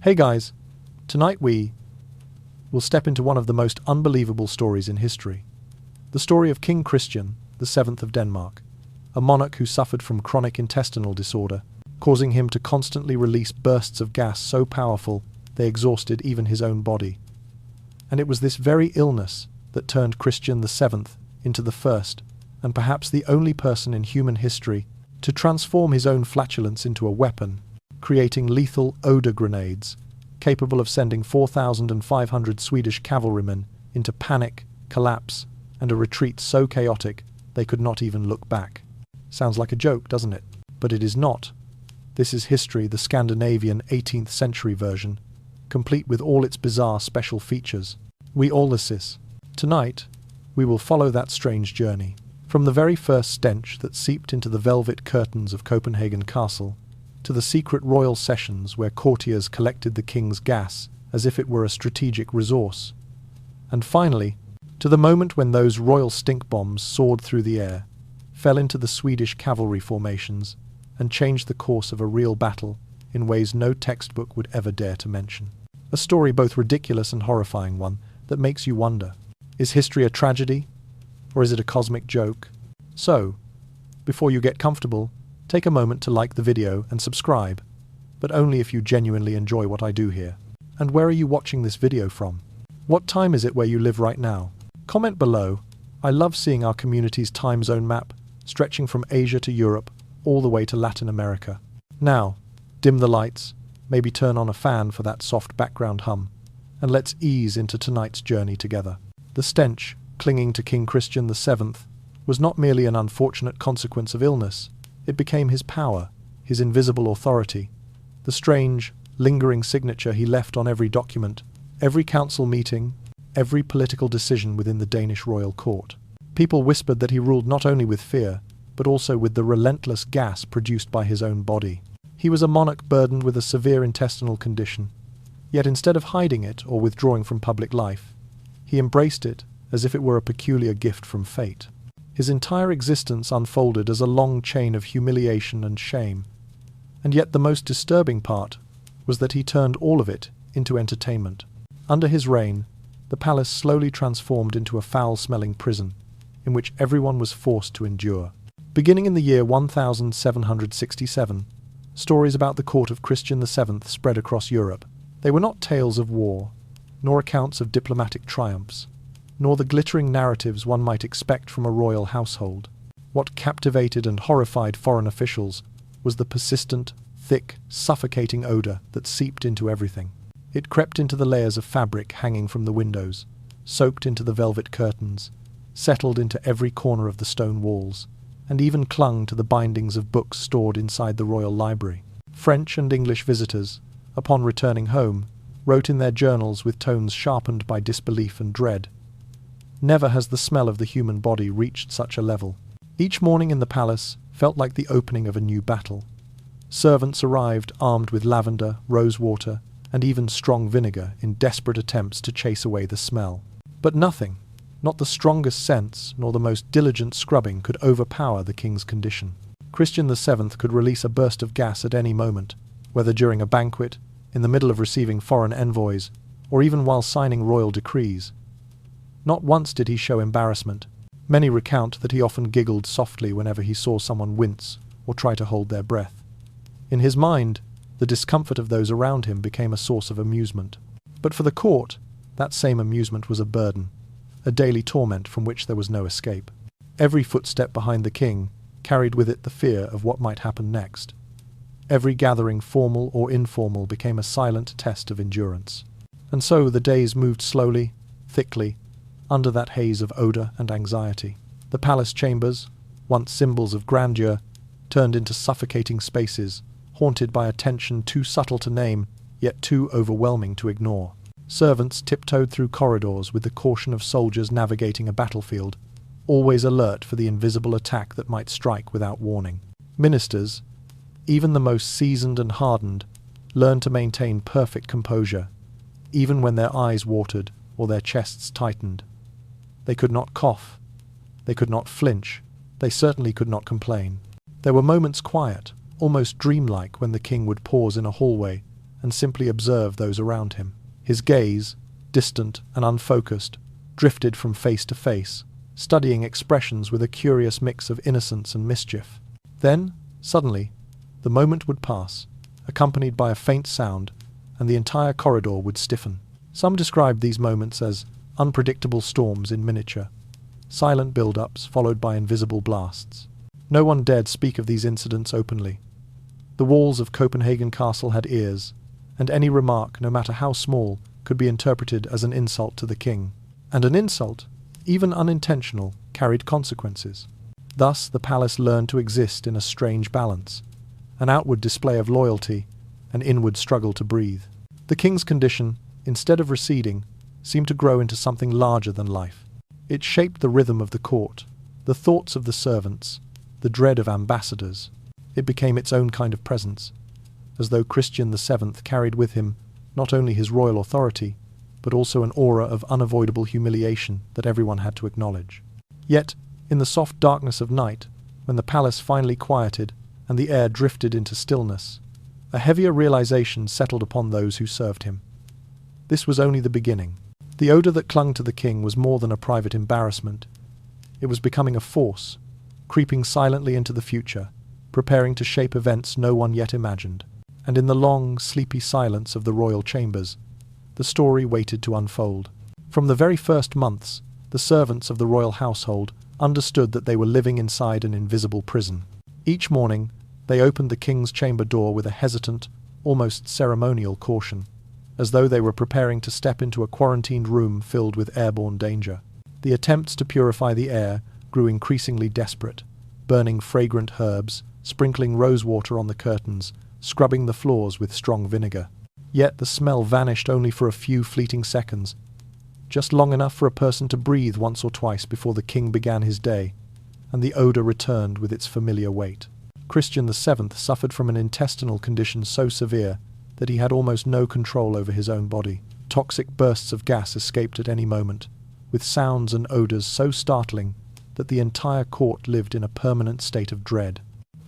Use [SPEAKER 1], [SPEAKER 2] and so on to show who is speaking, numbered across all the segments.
[SPEAKER 1] Hey guys, tonight we will step into one of the most unbelievable stories in history. The story of King Christian VII of Denmark, a monarch who suffered from chronic intestinal disorder, causing him to constantly release bursts of gas so powerful they exhausted even his own body. And it was this very illness that turned Christian VII into the first, and perhaps the only person in human history to transform his own flatulence into a weapon, creating lethal odor grenades, capable of sending 4,500 Swedish cavalrymen into panic, collapse, and a retreat so chaotic they could not even look back. Sounds like a joke, doesn't it? But it is not. This is history, the Scandinavian 18th century version, complete with all its bizarre special features. We all assist. Tonight, we will follow that strange journey. From the very first stench that seeped into the velvet curtains of Copenhagen Castle, to the secret royal sessions where courtiers collected the king's gas as if it were a strategic resource, and finally, to the moment when those royal stink bombs soared through the air, fell into the Swedish cavalry formations, and changed the course of a real battle in ways no textbook would ever dare to mention. A story both ridiculous and horrifying, one that makes you wonder, is history a tragedy, or is it a cosmic joke? So, before you get comfortable, take a moment to like the video and subscribe, but only if you genuinely enjoy what I do here. And where are you watching this video from? What time is it where you live right now? Comment below. I love seeing our community's time zone map, stretching from Asia to Europe, all the way to Latin America. Now, dim the lights, maybe turn on a fan for that soft background hum, and let's ease into tonight's journey together. The stench, clinging to King Christian VII, was not merely an unfortunate consequence of illness. It became his power, his invisible authority, the strange, lingering signature he left on every document, every council meeting, every political decision within the Danish royal court. People whispered that he ruled not only with fear, but also with the relentless gas produced by his own body. He was a monarch burdened with a severe intestinal condition, yet instead of hiding it or withdrawing from public life, he embraced it as if it were a peculiar gift from fate. His entire existence unfolded as a long chain of humiliation and shame, and yet the most disturbing part was that he turned all of it into entertainment. Under his reign, the palace slowly transformed into a foul-smelling prison, in which everyone was forced to endure. Beginning in the year 1767, stories about the court of Christian VII spread across Europe. They were not tales of war, nor accounts of diplomatic triumphs, nor the glittering narratives one might expect from a royal household. What captivated and horrified foreign officials was the persistent, thick, suffocating odor that seeped into everything. It crept into the layers of fabric hanging from the windows, soaked into the velvet curtains, settled into every corner of the stone walls, and even clung to the bindings of books stored inside the royal library. French and English visitors, upon returning home, wrote in their journals with tones sharpened by disbelief and dread, "Never has the smell of the human body reached such a level." Each morning in the palace felt like the opening of a new battle. Servants arrived armed with lavender, rose water, and even strong vinegar in desperate attempts to chase away the smell. But nothing, not the strongest scents nor the most diligent scrubbing, could overpower the king's condition. Christian VII could release a burst of gas at any moment, whether during a banquet, in the middle of receiving foreign envoys, or even while signing royal decrees. Not once did he show embarrassment. Many recount that he often giggled softly whenever he saw someone wince or try to hold their breath. In his mind, the discomfort of those around him became a source of amusement. But for the court, that same amusement was a burden, a daily torment from which there was no escape. Every footstep behind the king carried with it the fear of what might happen next. Every gathering, formal or informal, became a silent test of endurance. And so the days moved slowly, thickly, under that haze of odor and anxiety. The palace chambers, once symbols of grandeur, turned into suffocating spaces, haunted by a tension too subtle to name, yet too overwhelming to ignore. Servants tiptoed through corridors with the caution of soldiers navigating a battlefield, always alert for the invisible attack that might strike without warning. Ministers, even the most seasoned and hardened, learned to maintain perfect composure, even when their eyes watered or their chests tightened. They could not cough. They could not flinch. They certainly could not complain. There were moments quiet, almost dreamlike, when the king would pause in a hallway and simply observe those around him. His gaze, distant and unfocused, drifted from face to face, studying expressions with a curious mix of innocence and mischief. Then, suddenly, the moment would pass, accompanied by a faint sound, and the entire corridor would stiffen. Some described these moments as unpredictable storms in miniature, silent build-ups followed by invisible blasts. No one dared speak of these incidents openly. The walls of Copenhagen Castle had ears, and any remark, no matter how small, could be interpreted as an insult to the king. And an insult, even unintentional, carried consequences. Thus the palace learned to exist in a strange balance, an outward display of loyalty, an inward struggle to breathe. The king's condition, instead of receding, seemed to grow into something larger than life. It shaped the rhythm of the court, the thoughts of the servants, the dread of ambassadors. It became its own kind of presence, as though Christian VII carried with him not only his royal authority, but also an aura of unavoidable humiliation that everyone had to acknowledge. Yet, in the soft darkness of night, when the palace finally quieted and the air drifted into stillness, a heavier realization settled upon those who served him. This was only the beginning. The odor that clung to the king was more than a private embarrassment. It was becoming a force, creeping silently into the future, preparing to shape events no one yet imagined. And in the long, sleepy silence of the royal chambers, the story waited to unfold. From the very first months, the servants of the royal household understood that they were living inside an invisible prison. Each morning, they opened the king's chamber door with a hesitant, almost ceremonial caution, as though they were preparing to step into a quarantined room filled with airborne danger. The attempts to purify the air grew increasingly desperate, burning fragrant herbs, sprinkling rosewater on the curtains, scrubbing the floors with strong vinegar. Yet the smell vanished only for a few fleeting seconds, just long enough for a person to breathe once or twice before the king began his day, and the odour returned with its familiar weight. Christian VII suffered from an intestinal condition so severe that he had almost no control over his own body. Toxic bursts of gas escaped at any moment, with sounds and odours so startling that the entire court lived in a permanent state of dread.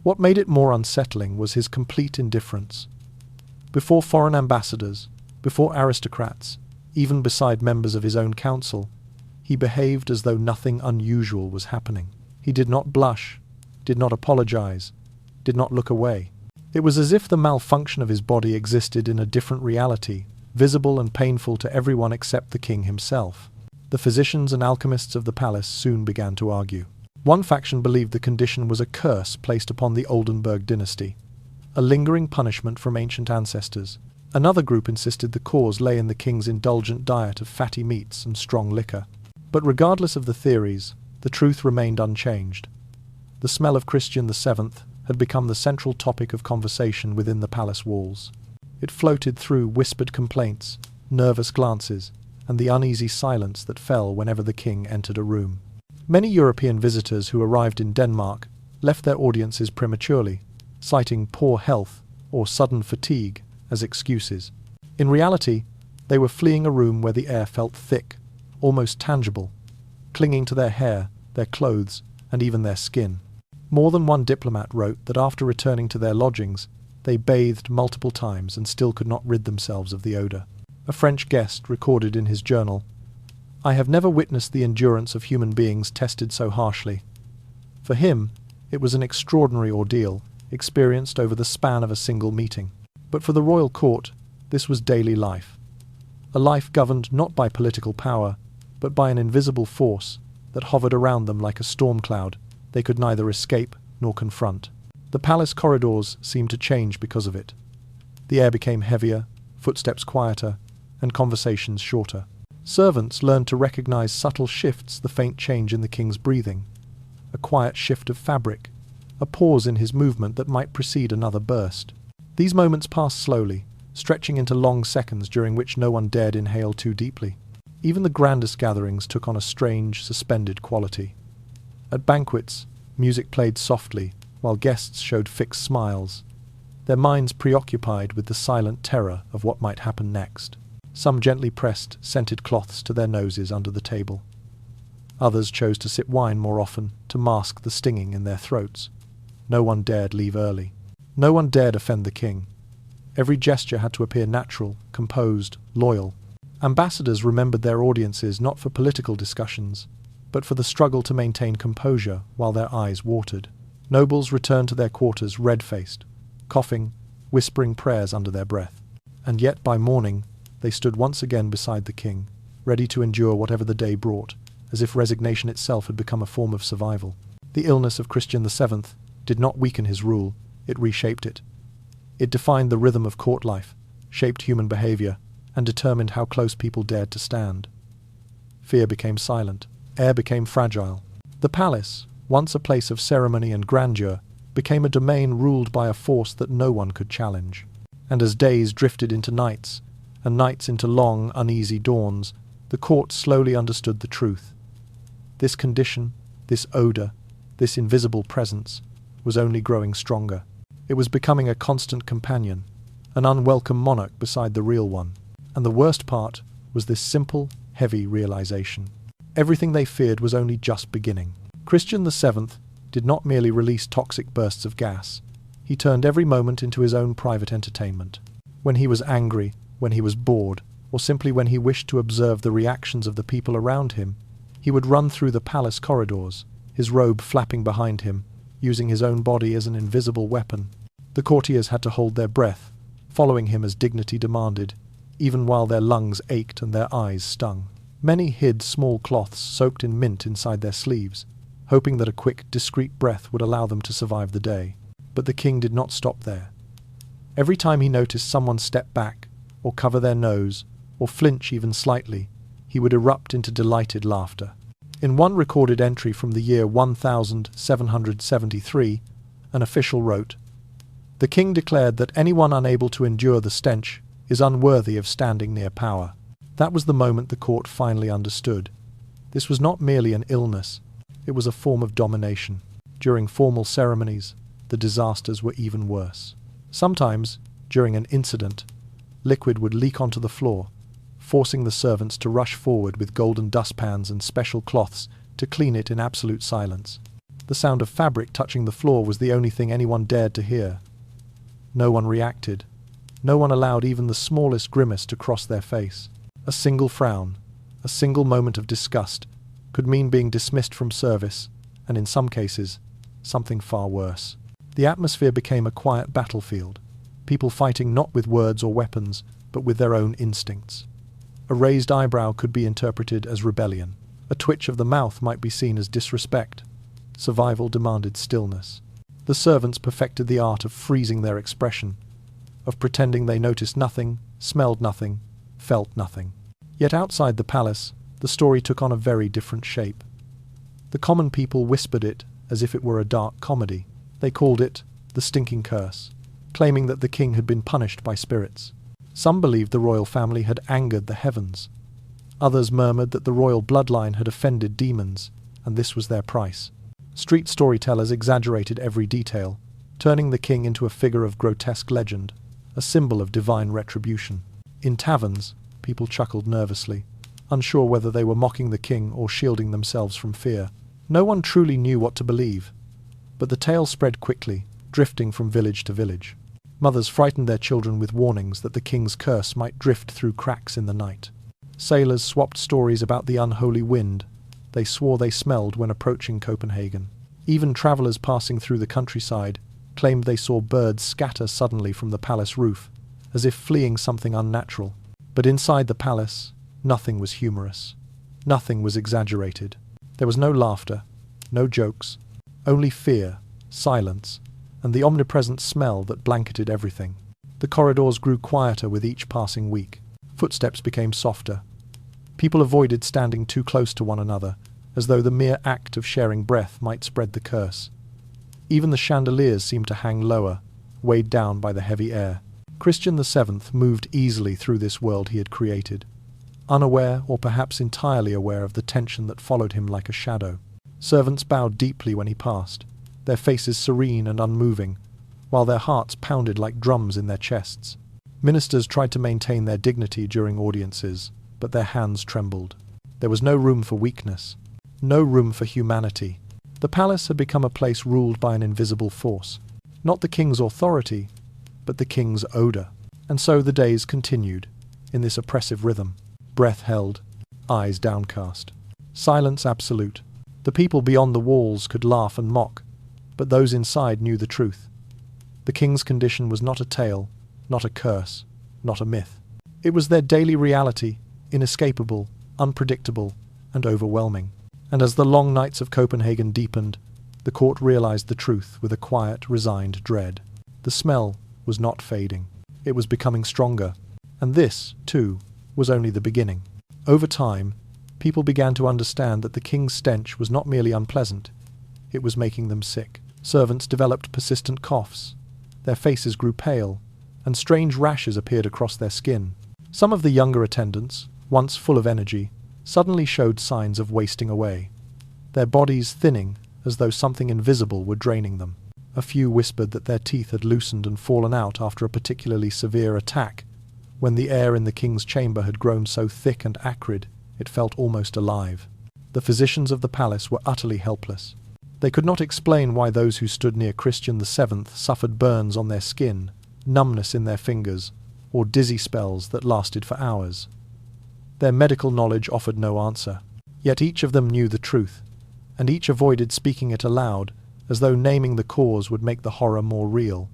[SPEAKER 1] What made it more unsettling was his complete indifference. Before foreign ambassadors, before aristocrats, even beside members of his own council, he behaved as though nothing unusual was happening. He did not blush, did not apologize, did not look away. It was as if the malfunction of his body existed in a different reality, visible and painful to everyone except the king himself. The physicians and alchemists of the palace soon began to argue. One faction believed the condition was a curse placed upon the Oldenburg dynasty, a lingering punishment from ancient ancestors. Another group insisted the cause lay in the king's indulgent diet of fatty meats and strong liquor. But regardless of the theories, the truth remained unchanged. The smell of Christian VII had become the central topic of conversation within the palace walls. It floated through whispered complaints, nervous glances, and the uneasy silence that fell whenever the king entered a room. Many European visitors who arrived in Denmark left their audiences prematurely, citing poor health or sudden fatigue as excuses. In reality, they were fleeing a room where the air felt thick, almost tangible, clinging to their hair, their clothes, and even their skin. More than one diplomat wrote that after returning to their lodgings, they bathed multiple times and still could not rid themselves of the odour. A French guest recorded in his journal, "I have never witnessed the endurance of human beings tested so harshly." For him, it was an extraordinary ordeal, experienced over the span of a single meeting. But for the royal court, this was daily life. A life governed not by political power, but by an invisible force that hovered around them like a storm cloud they could neither escape nor confront. The palace corridors seemed to change because of it. The air became heavier, footsteps quieter, and conversations shorter. Servants learned to recognize subtle shifts, the faint change in the king's breathing, a quiet shift of fabric, a pause in his movement that might precede another burst. These moments passed slowly, stretching into long seconds during which no one dared inhale too deeply. Even the grandest gatherings took on a strange, suspended quality. At banquets, music played softly, while guests showed fixed smiles, their minds preoccupied with the silent terror of what might happen next. Some gently pressed scented cloths to their noses under the table. Others chose to sip wine more often to mask the stinging in their throats. No one dared leave early. No one dared offend the king. Every gesture had to appear natural, composed, loyal. Ambassadors remembered their audiences not for political discussions, but for the struggle to maintain composure while their eyes watered. Nobles returned to their quarters red-faced, coughing, whispering prayers under their breath. And yet by morning, they stood once again beside the king, ready to endure whatever the day brought, as if resignation itself had become a form of survival. The illness of Christian VII did not weaken his rule, it reshaped it. It defined the rhythm of court life, shaped human behavior, and determined how close people dared to stand. Fear became silent, air became fragile. The palace, once a place of ceremony and grandeur, became a domain ruled by a force that no one could challenge. And as days drifted into nights, and nights into long, uneasy dawns, the court slowly understood the truth. This condition, this odour, this invisible presence, was only growing stronger. It was becoming a constant companion, an unwelcome monarch beside the real one. And the worst part was this simple, heavy realization. Everything they feared was only just beginning. Christian VII did not merely release toxic bursts of gas. He turned every moment into his own private entertainment. When he was angry, when he was bored, or simply when he wished to observe the reactions of the people around him, he would run through the palace corridors, his robe flapping behind him, using his own body as an invisible weapon. The courtiers had to hold their breath, following him as dignity demanded, even while their lungs ached and their eyes stung. Many hid small cloths soaked in mint inside their sleeves, hoping that a quick, discreet breath would allow them to survive the day. But the king did not stop there. Every time he noticed someone step back, or cover their nose, or flinch even slightly, he would erupt into delighted laughter. In one recorded entry from the year 1773, an official wrote, "The king declared that anyone unable to endure the stench is unworthy of standing near power." That was the moment the court finally understood. This was not merely an illness, it was a form of domination. During formal ceremonies, the disasters were even worse. Sometimes, during an incident, liquid would leak onto the floor, forcing the servants to rush forward with golden dustpans and special cloths to clean it in absolute silence. The sound of fabric touching the floor was the only thing anyone dared to hear. No one reacted. No one allowed even the smallest grimace to cross their face. A single frown, a single moment of disgust, could mean being dismissed from service, and in some cases, something far worse. The atmosphere became a quiet battlefield, people fighting not with words or weapons, but with their own instincts. A raised eyebrow could be interpreted as rebellion. A twitch of the mouth might be seen as disrespect. Survival demanded stillness. The servants perfected the art of freezing their expression, of pretending they noticed nothing, smelled nothing, felt nothing. Yet outside the palace, the story took on a very different shape. The common people whispered it as if it were a dark comedy. They called it the stinking curse, claiming that the king had been punished by spirits. Some believed the royal family had angered the heavens. Others murmured that the royal bloodline had offended demons, and this was their price. Street storytellers exaggerated every detail, turning the king into a figure of grotesque legend, a symbol of divine retribution. In taverns, people chuckled nervously, unsure whether they were mocking the king or shielding themselves from fear. No one truly knew what to believe, but the tale spread quickly, drifting from village to village. Mothers frightened their children with warnings that the king's curse might drift through cracks in the night. Sailors swapped stories about the unholy wind they swore they smelled when approaching Copenhagen. Even travellers passing through the countryside claimed they saw birds scatter suddenly from the palace roof, as if fleeing something unnatural. But inside the palace, nothing was humorous. Nothing was exaggerated. There was no laughter, no jokes, only fear, silence, and the omnipresent smell that blanketed everything. The corridors grew quieter with each passing week. Footsteps became softer. People avoided standing too close to one another, as though the mere act of sharing breath might spread the curse. Even the chandeliers seemed to hang lower, weighed down by the heavy air. Christian VII moved easily through this world he had created, unaware or perhaps entirely aware of the tension that followed him like a shadow. Servants bowed deeply when he passed, their faces serene and unmoving, while their hearts pounded like drums in their chests. Ministers tried to maintain their dignity during audiences, but their hands trembled. There was no room for weakness, no room for humanity. The palace had become a place ruled by an invisible force, not the king's authority, but the king's odour. And so the days continued, in this oppressive rhythm, breath held, eyes downcast. Silence absolute. The people beyond the walls could laugh and mock, but those inside knew the truth. The king's condition was not a tale, not a curse, not a myth. It was their daily reality, inescapable, unpredictable, and overwhelming. And as the long nights of Copenhagen deepened, the court realized the truth with a quiet, resigned dread. The smell was not fading. It was becoming stronger. And this, too, was only the beginning. Over time, people began to understand that the king's stench was not merely unpleasant, it was making them sick. Servants developed persistent coughs. Their faces grew pale, and strange rashes appeared across their skin. Some of the younger attendants, once full of energy, suddenly showed signs of wasting away, their bodies thinning as though something invisible were draining them. A few whispered that their teeth had loosened and fallen out after a particularly severe attack, when the air in the king's chamber had grown so thick and acrid it felt almost alive. The physicians of the palace were utterly helpless. They could not explain why those who stood near Christian VII suffered burns on their skin, numbness in their fingers, or dizzy spells that lasted for hours. Their medical knowledge offered no answer. Yet each of them knew the truth, and each avoided speaking it aloud, as though naming the cause would make the horror more real.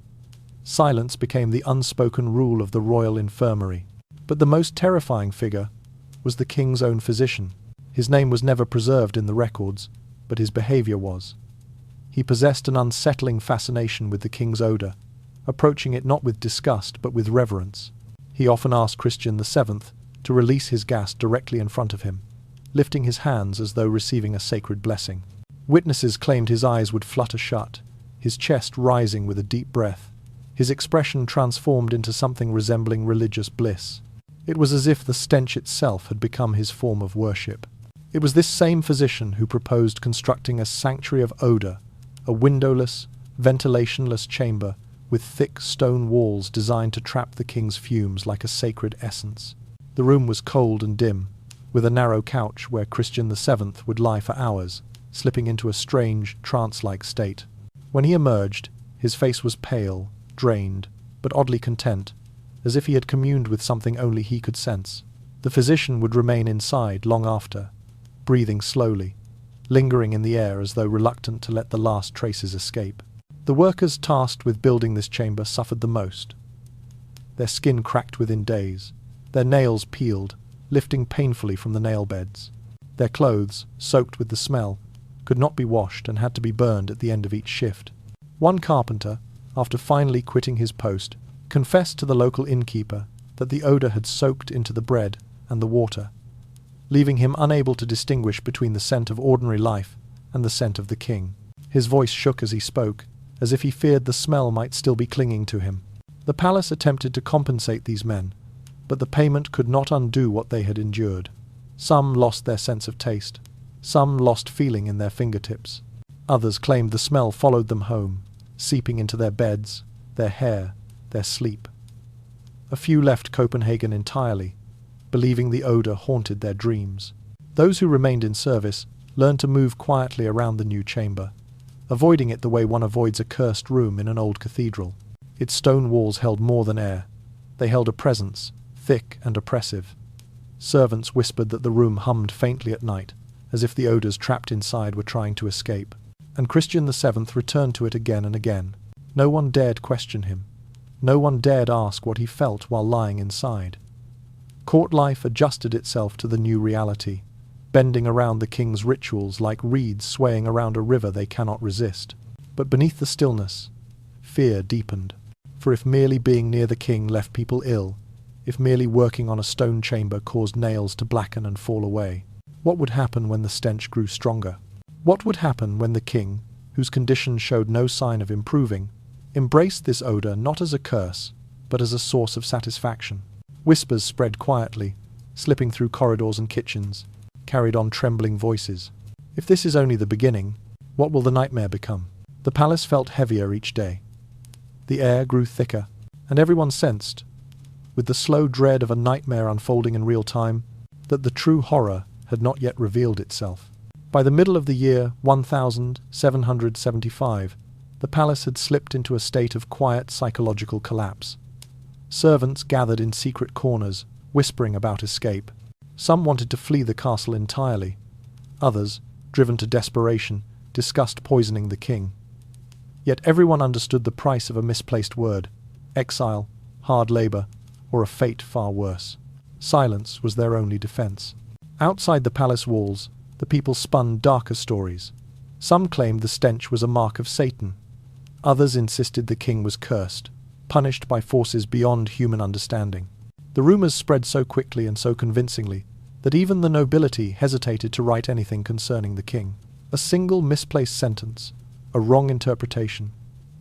[SPEAKER 1] Silence became the unspoken rule of the royal infirmary. But the most terrifying figure was the king's own physician. His name was never preserved in the records, but his behavior was. He possessed an unsettling fascination with the king's odor, approaching it not with disgust but with reverence. He often asked Christian VII to release his gas directly in front of him, lifting his hands as though receiving a sacred blessing. Witnesses claimed his eyes would flutter shut, his chest rising with a deep breath, his expression transformed into something resembling religious bliss. It was as if the stench itself had become his form of worship. It was this same physician who proposed constructing a sanctuary of odor, a windowless, ventilationless chamber with thick stone walls designed to trap the king's fumes like a sacred essence. The room was cold and dim, with a narrow couch where Christian VII would lie for hours, slipping into a strange, trance-like state. When he emerged, his face was pale, drained, but oddly content, as if he had communed with something only he could sense. The physician would remain inside long after, breathing slowly, lingering in the air as though reluctant to let the last traces escape. The workers tasked with building this chamber suffered the most. Their skin cracked within days, their nails peeled, lifting painfully from the nail beds. Their clothes, soaked with the smell, could not be washed and had to be burned at the end of each shift. One carpenter, after finally quitting his post, confessed to the local innkeeper that the odor had soaked into the bread and the water, leaving him unable to distinguish between the scent of ordinary life and the scent of the king. His voice shook as he spoke, as if he feared the smell might still be clinging to him. The palace attempted to compensate these men, but the payment could not undo what they had endured. Some lost their sense of taste, some lost feeling in their fingertips. Others claimed the smell followed them home, seeping into their beds, their hair, their sleep. A few left Copenhagen entirely, believing the odor haunted their dreams. Those who remained in service learned to move quietly around the new chamber, avoiding it the way one avoids a cursed room in an old cathedral. Its stone walls held more than air. They held a presence, thick and oppressive. Servants whispered that the room hummed faintly at night, as if the odors trapped inside were trying to escape. And Christian VII returned to it again and again. No one dared question him. No one dared ask what he felt while lying inside. Court life adjusted itself to the new reality, bending around the king's rituals like reeds swaying around a river they cannot resist. But beneath the stillness, fear deepened. For if merely being near the king left people ill, if merely working on a stone chamber caused nails to blacken and fall away, what would happen when the stench grew stronger? What would happen when the king, whose condition showed no sign of improving, embraced this odor not as a curse, but as a source of satisfaction? Whispers spread quietly, slipping through corridors and kitchens, carried on trembling voices. If this is only the beginning, what will the nightmare become? The palace felt heavier each day. The air grew thicker, and everyone sensed, with the slow dread of a nightmare unfolding in real time, that the true horror had not yet revealed itself. By the middle of the year 1775, the palace had slipped into a state of quiet psychological collapse. Servants gathered in secret corners, whispering about escape. Some wanted to flee the castle entirely. Others, driven to desperation, discussed poisoning the king. Yet everyone understood the price of a misplaced word: exile, hard labor, or a fate far worse. Silence was their only defense. Outside the palace walls, the people spun darker stories. Some claimed the stench was a mark of Satan. Others insisted the king was cursed, punished by forces beyond human understanding. The rumors spread so quickly and so convincingly that even the nobility hesitated to write anything concerning the king. A single misplaced sentence, a wrong interpretation,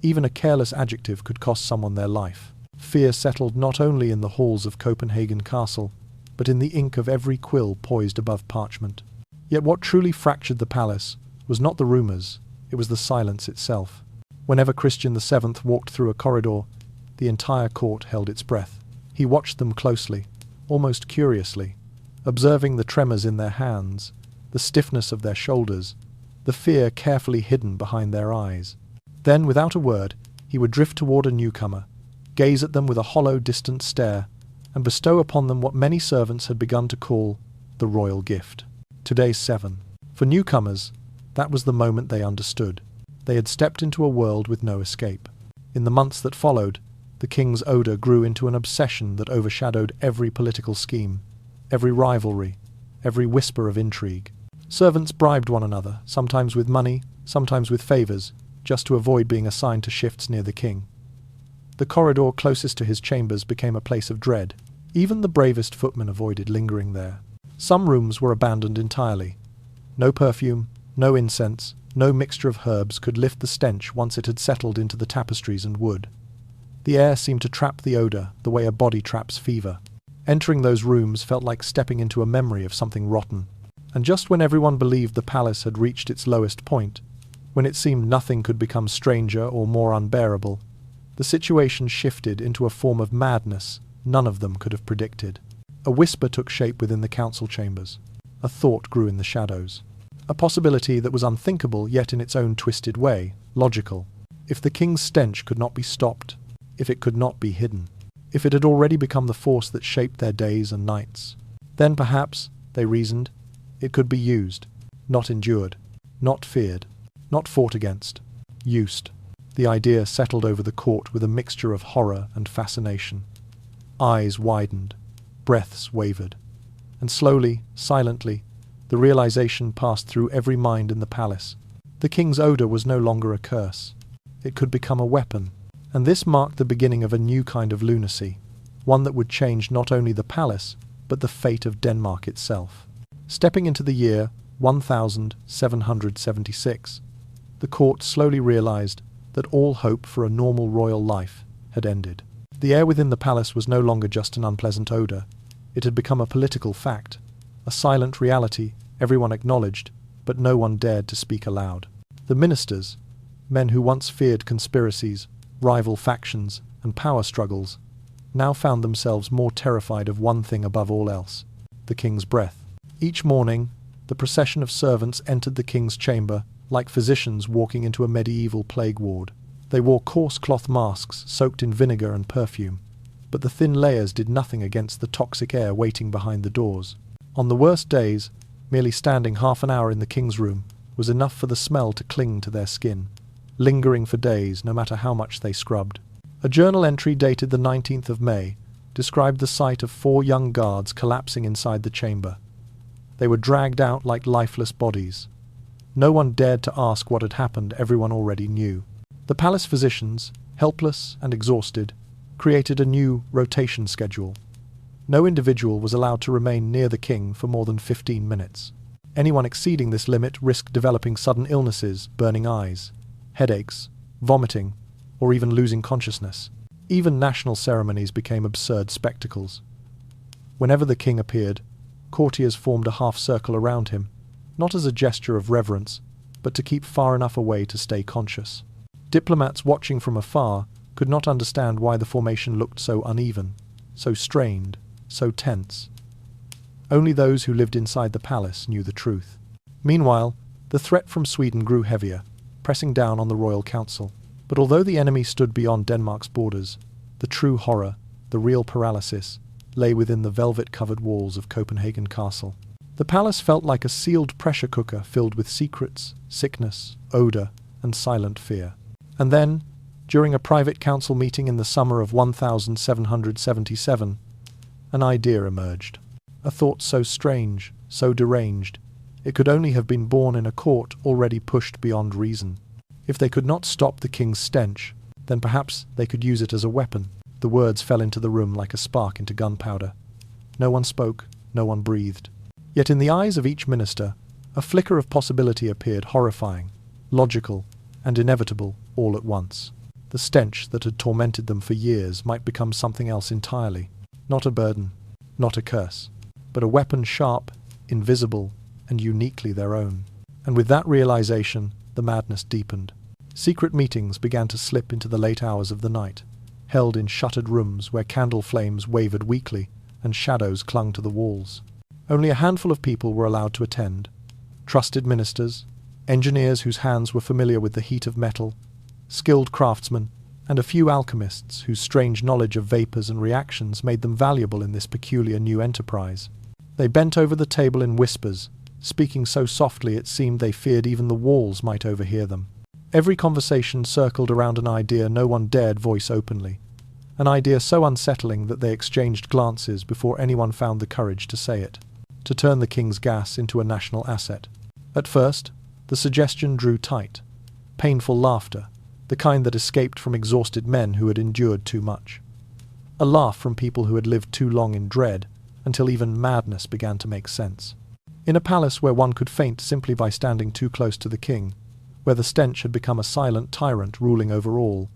[SPEAKER 1] even a careless adjective could cost someone their life. Fear settled not only in the halls of Copenhagen Castle, but in the ink of every quill poised above parchment. Yet what truly fractured the palace was not the rumors, it was the silence itself. Whenever Christian VII walked through a corridor, the entire court held its breath. He watched them closely, almost curiously, observing the tremors in their hands, the stiffness of their shoulders, the fear carefully hidden behind their eyes. Then, without a word, he would drift toward a newcomer, gaze at them with a hollow, distant stare, and bestow upon them what many servants had begun to call the royal gift. Today's 7. For newcomers, that was the moment they understood. They had stepped into a world with no escape. In the months that followed, the king's odor grew into an obsession that overshadowed every political scheme, every rivalry, every whisper of intrigue. Servants bribed one another, sometimes with money, sometimes with favors, just to avoid being assigned to shifts near the king. The corridor closest to his chambers became a place of dread. Even the bravest footmen avoided lingering there. Some rooms were abandoned entirely. No perfume, no incense, no mixture of herbs could lift the stench once it had settled into the tapestries and wood. The air seemed to trap the odor the way a body traps fever. Entering those rooms felt like stepping into a memory of something rotten. And just when everyone believed the palace had reached its lowest point, when it seemed nothing could become stranger or more unbearable, the situation shifted into a form of madness none of them could have predicted. A whisper took shape within the council chambers. A thought grew in the shadows. A possibility that was unthinkable, yet in its own twisted way, logical. If the king's stench could not be stopped, if it could not be hidden, if it had already become the force that shaped their days and nights, then perhaps, they reasoned, it could be used, not endured, not feared, not fought against, used. The idea settled over the court with a mixture of horror and fascination. Eyes widened, breaths wavered, and slowly, silently, the realization passed through every mind in the palace. The king's odor was no longer a curse. It could become a weapon. And this marked the beginning of a new kind of lunacy, one that would change not only the palace, but the fate of Denmark itself. Stepping into the year 1776, the court slowly realized that all hope for a normal royal life had ended. The air within the palace was no longer just an unpleasant odor. It had become a political fact, a silent reality everyone acknowledged, but no one dared to speak aloud. The ministers, men who once feared conspiracies, rival factions, and power struggles, now found themselves more terrified of one thing above all else: the king's breath. Each morning, the procession of servants entered the king's chamber like physicians walking into a medieval plague ward. They wore coarse cloth masks soaked in vinegar and perfume, but the thin layers did nothing against the toxic air waiting behind the doors. On the worst days, merely standing half an hour in the king's room was enough for the smell to cling to their skin, lingering for days no matter how much they scrubbed. A journal entry dated the 19th of May described the sight of 4 young guards collapsing inside the chamber. They were dragged out like lifeless bodies. No one dared to ask what had happened, everyone already knew. The palace physicians, helpless and exhausted, created a new rotation schedule. No individual was allowed to remain near the king for more than 15 minutes. Anyone exceeding this limit risked developing sudden illnesses, burning eyes, headaches, vomiting, or even losing consciousness. Even national ceremonies became absurd spectacles. Whenever the king appeared, courtiers formed a half-circle around him, not as a gesture of reverence, but to keep far enough away to stay conscious. Diplomats watching from afar could not understand why the formation looked so uneven, so strained, so tense. Only those who lived inside the palace knew the truth. Meanwhile, the threat from Sweden grew heavier, pressing down on the royal council. But although the enemy stood beyond Denmark's borders, the true horror, the real paralysis, lay within the velvet-covered walls of Copenhagen Castle. The palace felt like a sealed pressure cooker filled with secrets, sickness, odour, and silent fear. And then, during a private council meeting in the summer of 1777, an idea emerged. A thought so strange, so deranged, it could only have been born in a court already pushed beyond reason. If they could not stop the king's stench, then perhaps they could use it as a weapon. The words fell into the room like a spark into gunpowder. No one spoke, no one breathed. Yet in the eyes of each minister, a flicker of possibility appeared, horrifying, logical, and inevitable all at once. The stench that had tormented them for years might become something else entirely. Not a burden, not a curse, but a weapon sharp, invisible, and uniquely their own. And with that realization, the madness deepened. Secret meetings began to slip into the late hours of the night, held in shuttered rooms where candle flames wavered weakly and shadows clung to the walls. Only a handful of people were allowed to attend. Trusted ministers, engineers whose hands were familiar with the heat of metal, skilled craftsmen, and a few alchemists whose strange knowledge of vapors and reactions made them valuable in this peculiar new enterprise. They bent over the table in whispers, speaking so softly it seemed they feared even the walls might overhear them. Every conversation circled around an idea no one dared voice openly, an idea so unsettling that they exchanged glances before anyone found the courage to say it, to turn the king's gas into a national asset. At first, the suggestion drew tight, painful laughter, the kind that escaped from exhausted men who had endured too much. A laugh from people who had lived too long in dread, until even madness began to make sense. In a palace where one could faint simply by standing too close to the king, where the stench had become a silent tyrant ruling over all,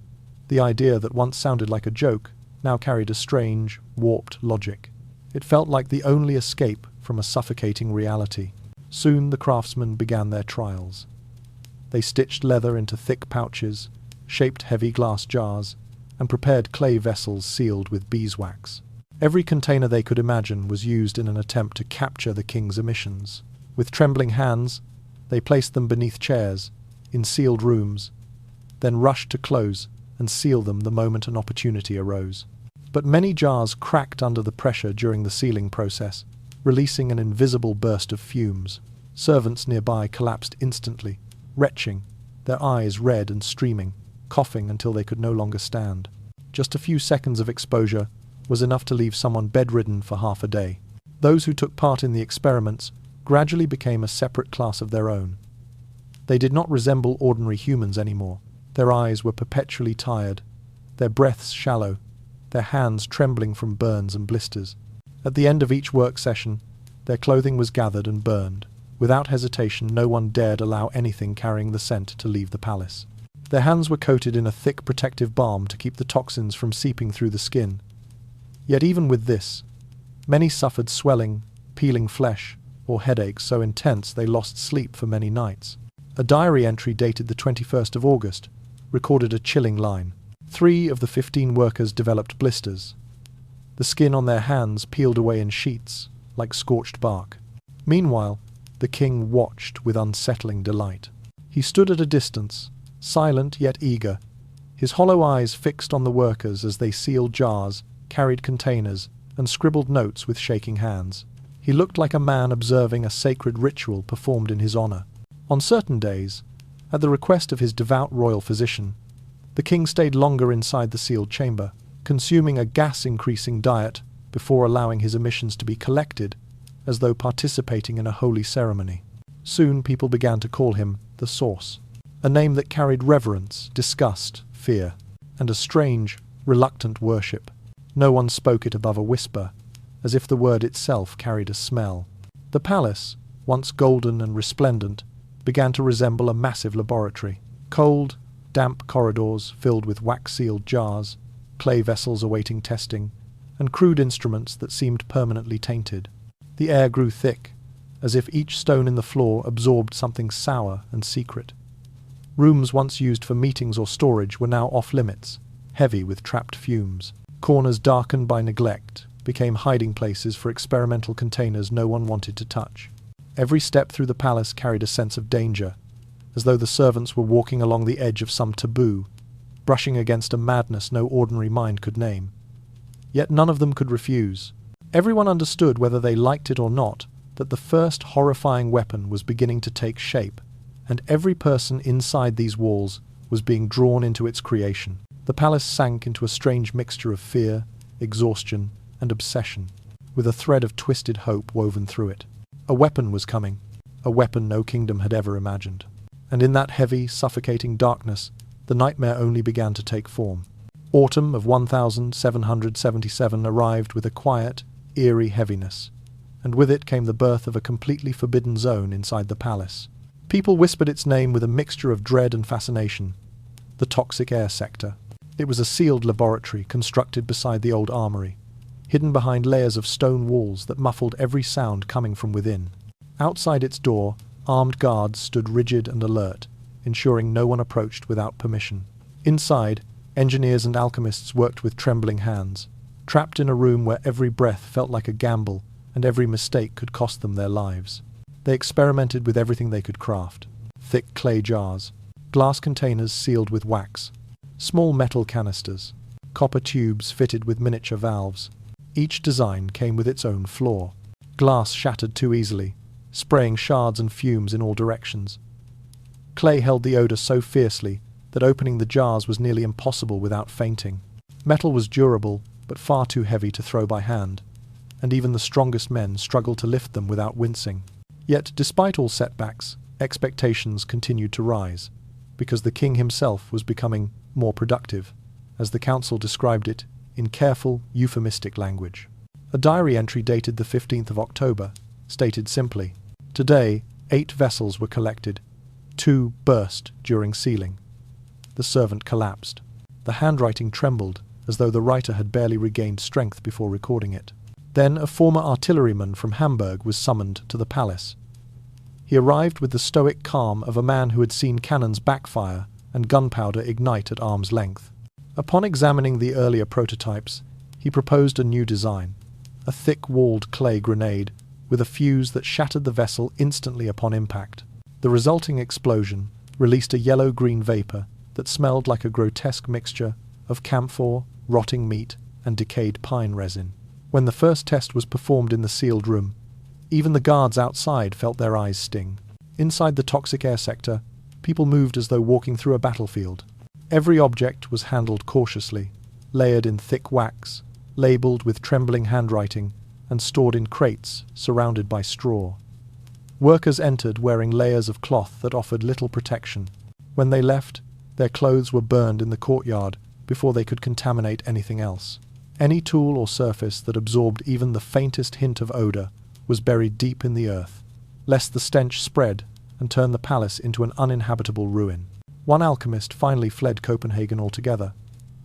[SPEAKER 1] the idea that once sounded like a joke now carried a strange, warped logic. It felt like the only escape from a suffocating reality. Soon the craftsmen began their trials. They stitched leather into thick pouches, shaped heavy glass jars, and prepared clay vessels sealed with beeswax. Every container they could imagine was used in an attempt to capture the king's emissions. With trembling hands, they placed them beneath chairs, in sealed rooms, then rushed to close and seal them the moment an opportunity arose. But many jars cracked under the pressure during the sealing process, releasing an invisible burst of fumes. Servants nearby collapsed instantly, retching, their eyes red and streaming, coughing until they could no longer stand. Just a few seconds of exposure was enough to leave someone bedridden for half a day. Those who took part in the experiments gradually became a separate class of their own. They did not resemble ordinary humans anymore. Their eyes were perpetually tired, their breaths shallow, their hands trembling from burns and blisters. At the end of each work session, their clothing was gathered and burned. Without hesitation, no one dared allow anything carrying the scent to leave the palace. Their hands were coated in a thick protective balm to keep the toxins from seeping through the skin. Yet even with this, many suffered swelling, peeling flesh, or headaches so intense they lost sleep for many nights. A diary entry dated the 21st of August recorded a chilling line. 3 of the 15 workers developed blisters. The skin on their hands peeled away in sheets, like scorched bark. Meanwhile, the king watched with unsettling delight. He stood at a distance, silent yet eager, his hollow eyes fixed on the workers as they sealed jars, carried containers, and scribbled notes with shaking hands. He looked like a man observing a sacred ritual performed in his honor. On certain days, at the request of his devout royal physician, the king stayed longer inside the sealed chamber, consuming a gas-increasing diet before allowing his emissions to be collected, as though participating in a holy ceremony. Soon people began to call him the Source, a name that carried reverence, disgust, fear, and a strange, reluctant worship. No one spoke it above a whisper, as if the word itself carried a smell. The palace, once golden and resplendent, began to resemble a massive laboratory. Cold, damp corridors filled with wax-sealed jars, clay vessels awaiting testing, and crude instruments that seemed permanently tainted. The air grew thick, as if each stone in the floor absorbed something sour and secret. Rooms once used for meetings or storage were now off-limits, heavy with trapped fumes. Corners darkened by neglect became hiding places for experimental containers no one wanted to touch. Every step through the palace carried a sense of danger, as though the servants were walking along the edge of some taboo, brushing against a madness no ordinary mind could name. Yet none of them could refuse. Everyone understood, whether they liked it or not, that the first horrifying weapon was beginning to take shape, and every person inside these walls was being drawn into its creation. The palace sank into a strange mixture of fear, exhaustion, and obsession, with a thread of twisted hope woven through it. A weapon was coming, a weapon no kingdom had ever imagined. And in that heavy, suffocating darkness, the nightmare only began to take form. Autumn of 1777 arrived with a quiet, eerie heaviness, and with it came the birth of a completely forbidden zone inside the palace. People whispered its name with a mixture of dread and fascination: the toxic air sector. It was a sealed laboratory constructed beside the old armory, hidden behind layers of stone walls that muffled every sound coming from within. Outside its door, armed guards stood rigid and alert, ensuring no one approached without permission. Inside, engineers and alchemists worked with trembling hands, trapped in a room where every breath felt like a gamble and every mistake could cost them their lives. They experimented with everything they could craft: thick clay jars, glass containers sealed with wax, small metal canisters, copper tubes fitted with miniature valves. Each design came with its own flaw. Glass shattered too easily, spraying shards and fumes in all directions. Clay held the odor so fiercely that opening the jars was nearly impossible without fainting. Metal was durable, but far too heavy to throw by hand, and even the strongest men struggled to lift them without wincing. Yet, despite all setbacks, expectations continued to rise, because the king himself was becoming more productive, as the council described it in careful, euphemistic language. A diary entry dated the 15th of October stated simply, "Today, 8 vessels were collected. 2 burst during sealing." The servant collapsed. The handwriting trembled, as though the writer had barely regained strength before recording it. Then a former artilleryman from Hamburg was summoned to the palace. He arrived with the stoic calm of a man who had seen cannons backfire and gunpowder ignite at arm's length. Upon examining the earlier prototypes, he proposed a new design: a thick-walled clay grenade with a fuse that shattered the vessel instantly upon impact. The resulting explosion released a yellow-green vapor that smelled like a grotesque mixture of camphor, rotting meat, and decayed pine resin. When the first test was performed in the sealed room, even the guards outside felt their eyes sting. Inside the toxic air sector, people moved as though walking through a battlefield. Every object was handled cautiously, layered in thick wax, labeled with trembling handwriting, and stored in crates surrounded by straw. Workers entered wearing layers of cloth that offered little protection. When they left, their clothes were burned in the courtyard before they could contaminate anything else. Any tool or surface that absorbed even the faintest hint of odor was buried deep in the earth, lest the stench spread and turn the palace into an uninhabitable ruin. One alchemist finally fled Copenhagen altogether.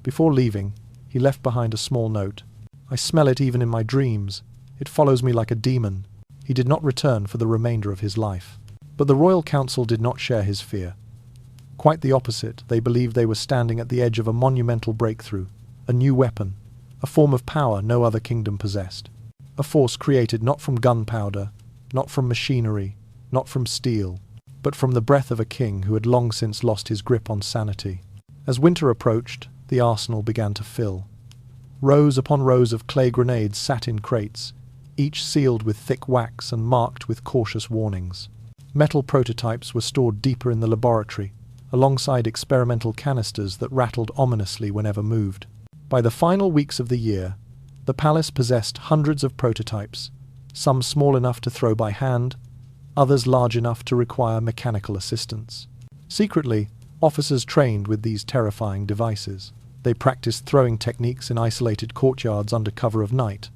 [SPEAKER 1] Before leaving, he left behind a small note: "I smell it even in my dreams. It follows me like a demon." He did not return for the remainder of his life. But the royal council did not share his fear. Quite the opposite, they believed they were standing at the edge of a monumental breakthrough, a new weapon, a form of power no other kingdom possessed. A force created not from gunpowder, not from machinery, not from steel, but from the breath of a king who had long since lost his grip on sanity. As winter approached, the arsenal began to fill. Rows upon rows of clay grenades sat in crates, each sealed with thick wax and marked with cautious warnings. Metal prototypes were stored deeper in the laboratory, alongside experimental canisters that rattled ominously whenever moved. By the final weeks of the year, the palace possessed hundreds of prototypes, some small enough to throw by hand, others large enough to require mechanical assistance. Secretly, officers trained with these terrifying devices. They practiced throwing techniques in isolated courtyards under cover of night,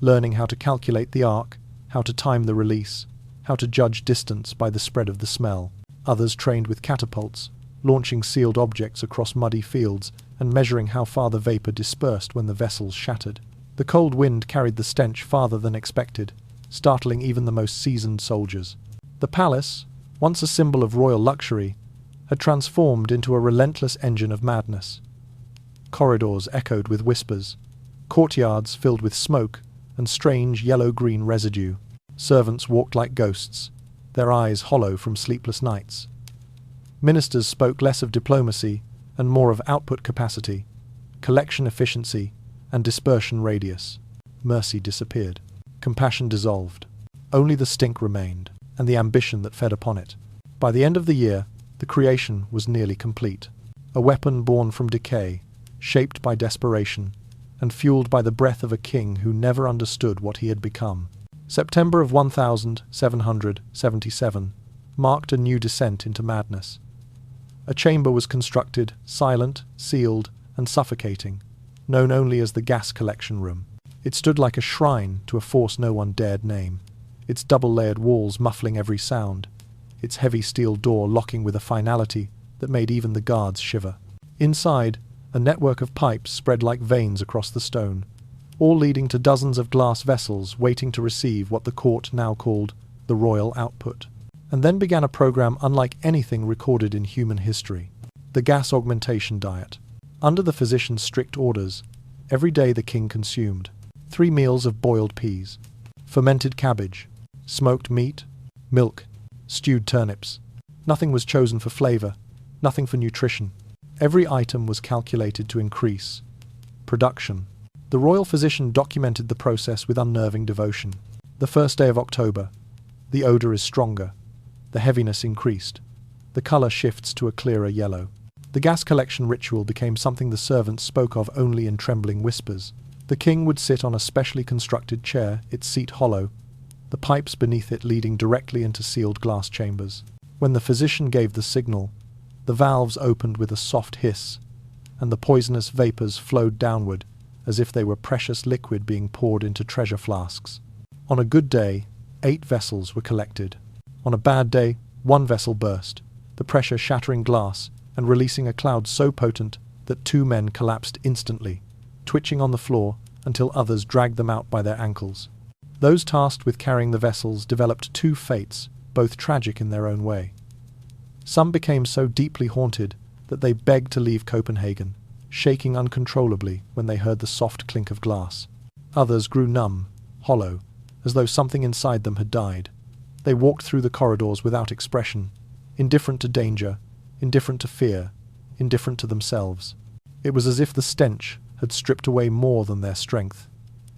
[SPEAKER 1] learning how to calculate the arc, how to time the release, how to judge distance by the spread of the smell. Others trained with catapults, launching sealed objects across muddy fields and measuring how far the vapor dispersed when the vessels shattered. The cold wind carried the stench farther than expected, startling even the most seasoned soldiers. The palace, once a symbol of royal luxury, had transformed into a relentless engine of madness. Corridors echoed with whispers, courtyards filled with smoke and strange yellow-green residue. Servants walked like ghosts, their eyes hollow from sleepless nights. Ministers spoke less of diplomacy and more of output capacity, collection efficiency, and dispersion radius. Mercy disappeared. Compassion dissolved. Only the stink remained, and the ambition that fed upon it. By the end of the year, the creation was nearly complete. A weapon born from decay, shaped by desperation, and fueled by the breath of a king who never understood what he had become. September of 1777 marked a new descent into madness. A chamber was constructed, silent, sealed, and suffocating, known only as the gas collection room. It stood like a shrine to a force no one dared name, its double-layered walls muffling every sound, its heavy steel door locking with a finality that made even the guards shiver. Inside, a network of pipes spread like veins across the stone, all leading to dozens of glass vessels waiting to receive what the court now called the royal output. And then began a program unlike anything recorded in human history, the gas augmentation diet. Under the physician's strict orders, every day the king consumed 3 meals of boiled peas, fermented cabbage, smoked meat, milk, stewed turnips. Nothing was chosen for flavor, nothing for nutrition. Every item was calculated to increase production. The royal physician documented the process with unnerving devotion. The first day of October, the odor is stronger. The heaviness increased. The color shifts to a clearer yellow. The gas collection ritual became something the servants spoke of only in trembling whispers. The king would sit on a specially constructed chair, its seat hollow, the pipes beneath it leading directly into sealed glass chambers. When the physician gave the signal, the valves opened with a soft hiss, and the poisonous vapors flowed downward as if they were precious liquid being poured into treasure flasks. On a good day, 8 vessels were collected. On a bad day, 1 vessel burst, the pressure shattering glass and releasing a cloud so potent that 2 men collapsed instantly, twitching on the floor until others dragged them out by their ankles. Those tasked with carrying the vessels developed 2 fates, both tragic in their own way. Some became so deeply haunted that they begged to leave Copenhagen, shaking uncontrollably when they heard the soft clink of glass. Others grew numb, hollow, as though something inside them had died. They walked through the corridors without expression, indifferent to danger, indifferent to fear, indifferent to themselves. It was as if the stench had stripped away more than their strength.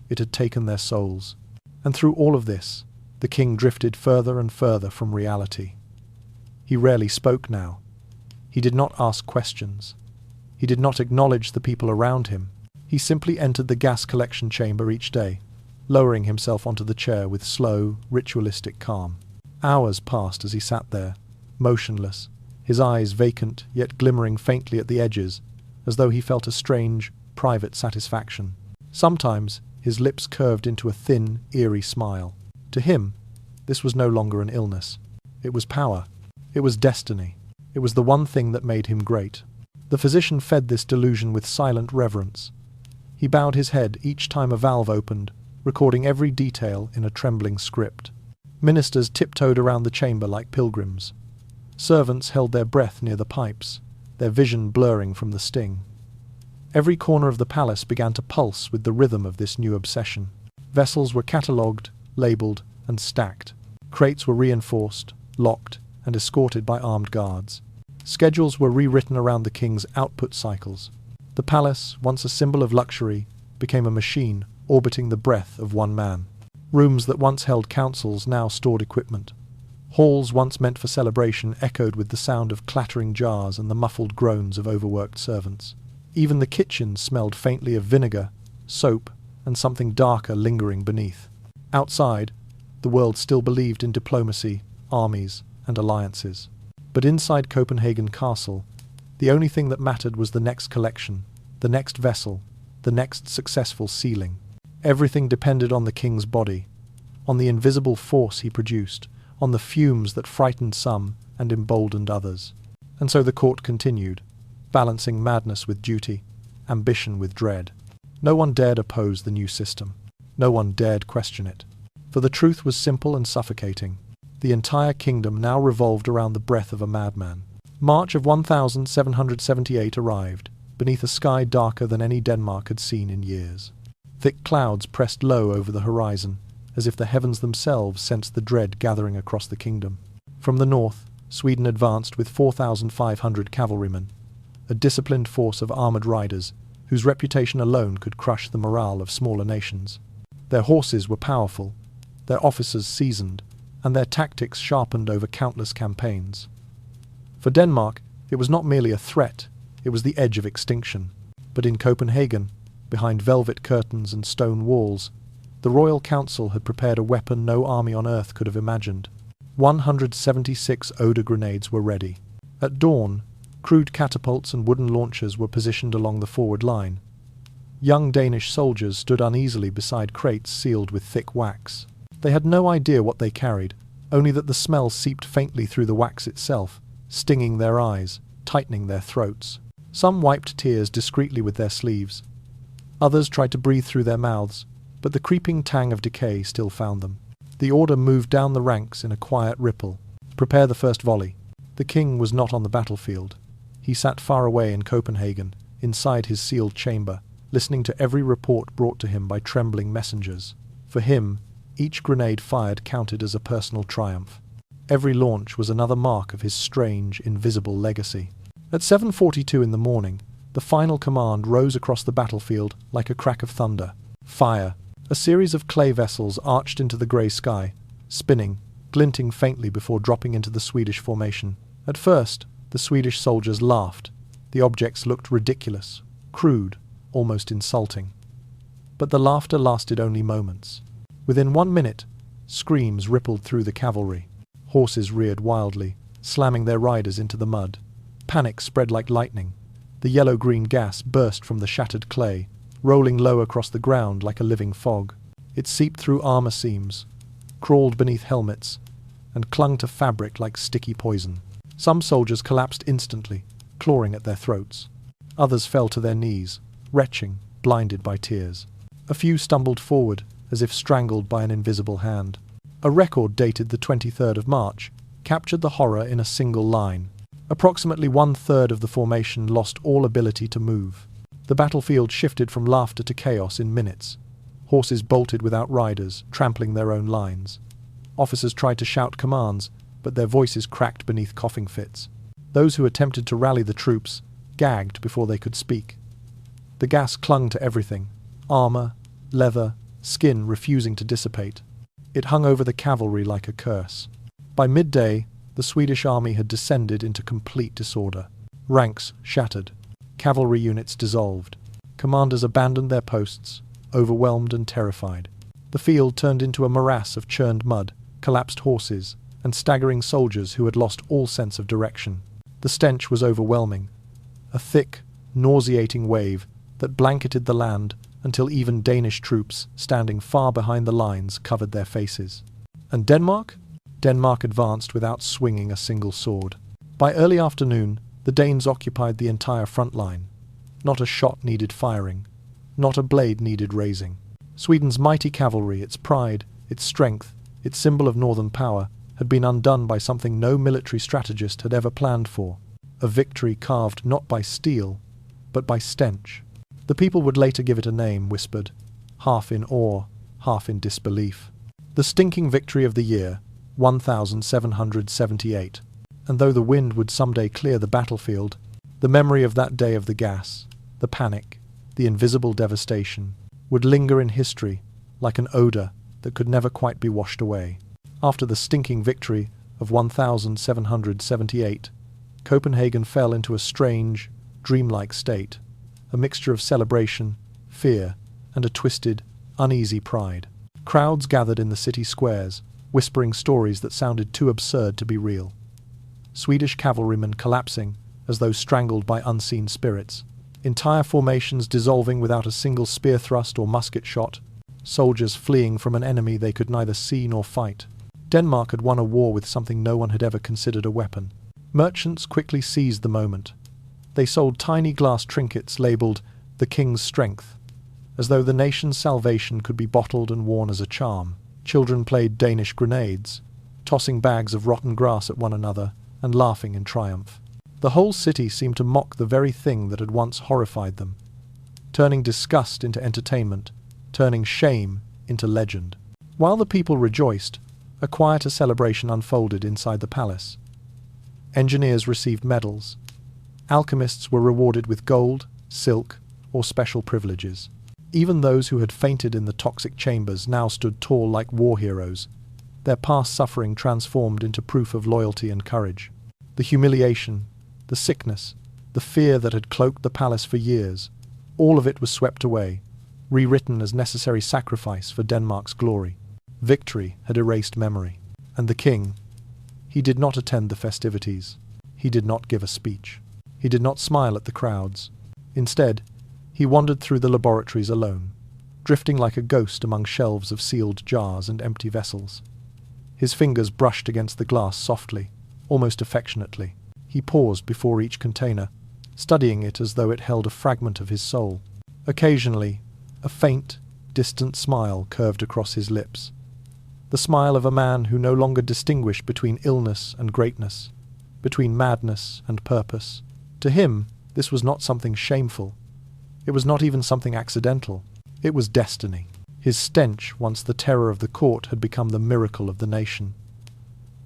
[SPEAKER 1] It had taken their souls. And through all of this, the king drifted further and further from reality. He rarely spoke now. He did not ask questions. He did not acknowledge the people around him. He simply entered the gas collection chamber each day, lowering himself onto the chair with slow, ritualistic calm. Hours passed as he sat there, motionless, his eyes vacant yet glimmering faintly at the edges, as though he felt a strange, private satisfaction. Sometimes his lips curved into a thin, eerie smile. To him, this was no longer an illness. It was power. It was destiny. It was the one thing that made him great. The physician fed this delusion with silent reverence. He bowed his head each time a valve opened, recording every detail in a trembling script. Ministers tiptoed around the chamber like pilgrims. Servants held their breath near the pipes, their vision blurring from the sting. Every corner of the palace began to pulse with the rhythm of this new obsession. Vessels were catalogued, labelled, and stacked. Crates were reinforced, locked, and escorted by armed guards. Schedules were rewritten around the king's output cycles. The palace, once a symbol of luxury, became a machine orbiting the breath of one man. Rooms that once held councils now stored equipment. Halls once meant for celebration echoed with the sound of clattering jars and the muffled groans of overworked servants. Even the kitchen smelled faintly of vinegar, soap, and something darker lingering beneath. Outside, the world still believed in diplomacy, armies, and alliances. But inside Copenhagen Castle, the only thing that mattered was the next collection, the next vessel, the next successful sealing. Everything depended on the king's body, on the invisible force he produced, on the fumes that frightened some and emboldened others. And so the court continued, balancing madness with duty, ambition with dread. No one dared oppose the new system. No one dared question it. For the truth was simple and suffocating. The entire kingdom now revolved around the breath of a madman. March of 1778 arrived, beneath a sky darker than any Denmark had seen in years. Thick clouds pressed low over the horizon, as if the heavens themselves sensed the dread gathering across the kingdom. From the north, Sweden advanced with 4,500 cavalrymen, a disciplined force of armoured riders, whose reputation alone could crush the morale of smaller nations. Their horses were powerful, their officers seasoned, and their tactics sharpened over countless campaigns. For Denmark, it was not merely a threat, it was the edge of extinction. But in Copenhagen, behind velvet curtains and stone walls, the Royal Council had prepared a weapon no army on earth could have imagined. 176 Oder grenades were ready. At dawn, crude catapults and wooden launchers were positioned along the forward line. Young Danish soldiers stood uneasily beside crates sealed with thick wax. They had no idea what they carried, only that the smell seeped faintly through the wax itself, stinging their eyes, tightening their throats. Some wiped tears discreetly with their sleeves. Others tried to breathe through their mouths, but the creeping tang of decay still found them. The order moved down the ranks in a quiet ripple. Prepare the first volley. The king was not on the battlefield. He sat far away in Copenhagen, inside his sealed chamber, listening to every report brought to him by trembling messengers. For him, each grenade fired counted as a personal triumph. Every launch was another mark of his strange, invisible legacy. At 7:42 in the morning, the final command rose across the battlefield like a crack of thunder. Fire! A series of clay vessels arched into the grey sky, spinning, glinting faintly before dropping into the Swedish formation. At first, the Swedish soldiers laughed. The objects looked ridiculous, crude, almost insulting. But the laughter lasted only moments. Within 1 minute, screams rippled through the cavalry. Horses reared wildly, slamming their riders into the mud. Panic spread like lightning. The yellow-green gas burst from the shattered clay, rolling low across the ground like a living fog. It seeped through armor seams, crawled beneath helmets, and clung to fabric like sticky poison. Some soldiers collapsed instantly, clawing at their throats. Others fell to their knees, retching, blinded by tears. A few stumbled forward, as if strangled by an invisible hand. A record dated the 23rd of March captured the horror in a single line. Approximately 1/3 of the formation lost all ability to move. The battlefield shifted from laughter to chaos in minutes. Horses bolted without riders, trampling their own lines. Officers tried to shout commands, but their voices cracked beneath coughing fits. Those who attempted to rally the troops gagged before they could speak. The gas clung to everything: armor, leather, skin refusing to dissipate. It hung over the cavalry like a curse. By midday, the Swedish army had descended into complete disorder. Ranks shattered. Cavalry units dissolved. Commanders abandoned their posts, overwhelmed and terrified. The field turned into a morass of churned mud, collapsed horses, and staggering soldiers who had lost all sense of direction. The stench was overwhelming, a thick, nauseating wave that blanketed the land until even Danish troops, standing far behind the lines, covered their faces. And Denmark? Denmark advanced without swinging a single sword. By early afternoon, the Danes occupied the entire front line. Not a shot needed firing. Not a blade needed raising. Sweden's mighty cavalry, its pride, its strength, its symbol of northern power, had been undone by something no military strategist had ever planned for. A victory carved not by steel, but by stench. The people would later give it a name, whispered, half in awe, half in disbelief. The stinking victory of the year, 1778. And though the wind would someday clear the battlefield, the memory of that day of the gas, the panic, the invisible devastation, would linger in history like an odor that could never quite be washed away. After the stinking victory of 1778, Copenhagen fell into a strange, dreamlike state, a mixture of celebration, fear, and a twisted, uneasy pride. Crowds gathered in the city squares, whispering stories that sounded too absurd to be real. Swedish cavalrymen collapsing as though strangled by unseen spirits. Entire formations dissolving without a single spear thrust or musket shot. Soldiers fleeing from an enemy they could neither see nor fight. Denmark had won a war with something no one had ever considered a weapon. Merchants quickly seized the moment. They sold tiny glass trinkets labelled "the King's Strength," as though the nation's salvation could be bottled and worn as a charm. Children played Danish grenades, tossing bags of rotten grass at one another and laughing in triumph. The whole city seemed to mock the very thing that had once horrified them, turning disgust into entertainment, turning shame into legend. While the people rejoiced, a quieter celebration unfolded inside the palace. Engineers received medals. Alchemists were rewarded with gold, silk, or special privileges. Even those who had fainted in the toxic chambers now stood tall like war heroes, their past suffering transformed into proof of loyalty and courage. The humiliation, the sickness, the fear that had cloaked the palace for years, all of it was swept away, rewritten as necessary sacrifice for Denmark's glory. Victory had erased memory. And the king, he did not attend the festivities. He did not give a speech. He did not smile at the crowds. Instead, he wandered through the laboratories alone, drifting like a ghost among shelves of sealed jars and empty vessels. His fingers brushed against the glass softly, almost affectionately. He paused before each container, studying it as though it held a fragment of his soul. Occasionally, a faint, distant smile curved across his lips. The smile of a man who no longer distinguished between illness and greatness, between madness and purpose. To him, this was not something shameful. It was not even something accidental. It was destiny. His stench, once the terror of the court, had become the miracle of the nation.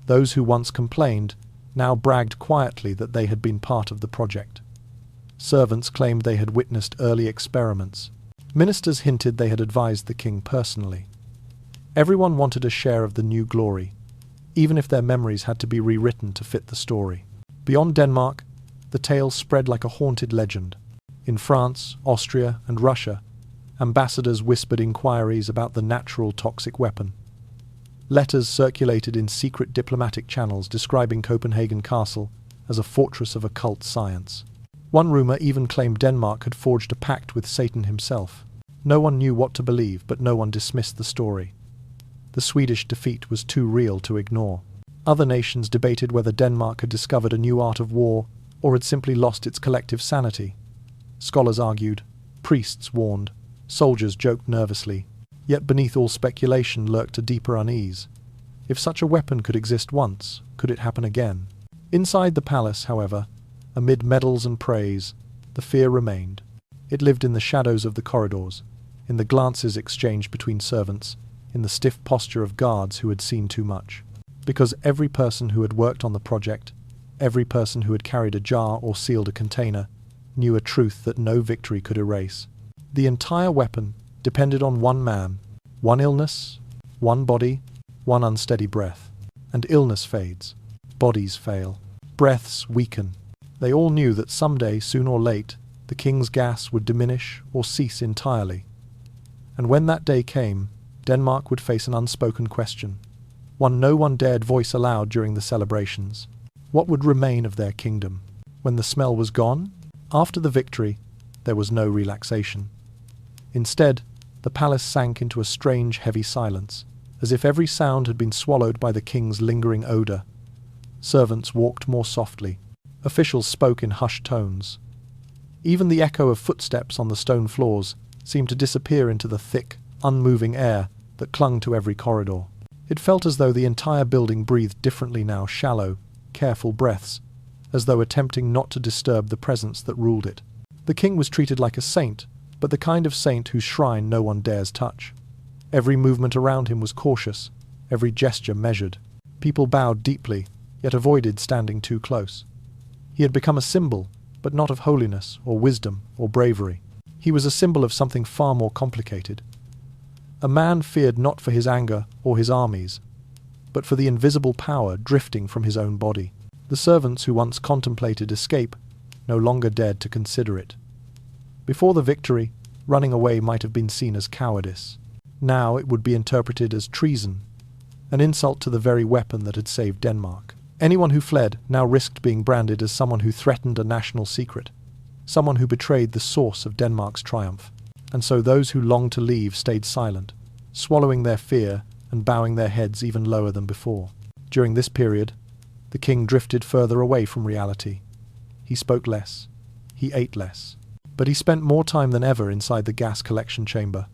[SPEAKER 1] Those who once complained now bragged quietly that they had been part of the project. Servants claimed they had witnessed early experiments. Ministers hinted they had advised the king personally. Everyone wanted a share of the new glory, even if their memories had to be rewritten to fit the story. Beyond Denmark, the tale spread like a haunted legend. In France, Austria, and Russia, ambassadors whispered inquiries about the natural toxic weapon. Letters circulated in secret diplomatic channels describing Copenhagen Castle as a fortress of occult science. One rumor even claimed Denmark had forged a pact with Satan himself. No one knew what to believe, but no one dismissed the story. The Swedish defeat was too real to ignore. Other nations debated whether Denmark had discovered a new art of war or had simply lost its collective sanity. Scholars argued, priests warned, soldiers joked nervously, yet beneath all speculation lurked a deeper unease. If such a weapon could exist once, could it happen again? Inside the palace, however, amid medals and praise, the fear remained. It lived in the shadows of the corridors, in the glances exchanged between servants, in the stiff posture of guards who had seen too much. Because every person who had worked on the project, every person who had carried a jar or sealed a container, knew a truth that no victory could erase. The entire weapon depended on one man, one illness, one body, one unsteady breath. And illness fades. Bodies fail. Breaths weaken. They all knew that someday, soon or late, the king's gas would diminish or cease entirely. And when that day came, Denmark would face an unspoken question, one no one dared voice aloud during the celebrations. What would remain of their kingdom? When the smell was gone, after the victory, there was no relaxation. Instead, the palace sank into a strange, heavy silence, as if every sound had been swallowed by the king's lingering odour. Servants walked more softly. Officials spoke in hushed tones. Even the echo of footsteps on the stone floors seemed to disappear into the thick, unmoving air that clung to every corridor. It felt as though the entire building breathed differently now, shallow, careful breaths, as though attempting not to disturb the presence that ruled it. The king was treated like a saint, but the kind of saint whose shrine no one dares touch. Every movement around him was cautious, every gesture measured. People bowed deeply, yet avoided standing too close. He had become a symbol, but not of holiness or wisdom or bravery. He was a symbol of something far more complicated. A man feared not for his anger or his armies, but for the invisible power drifting from his own body. The servants who once contemplated escape no longer dared to consider it. Before the victory, running away might have been seen as cowardice. Now it would be interpreted as treason, an insult to the very weapon that had saved Denmark. Anyone who fled now risked being branded as someone who threatened a national secret, someone who betrayed the source of Denmark's triumph. And so those who longed to leave stayed silent, swallowing their fear and bowing their heads even lower than before. During this period, the king drifted further away from reality. He spoke less. He ate less. But he spent more time than ever inside the gas collection chamber,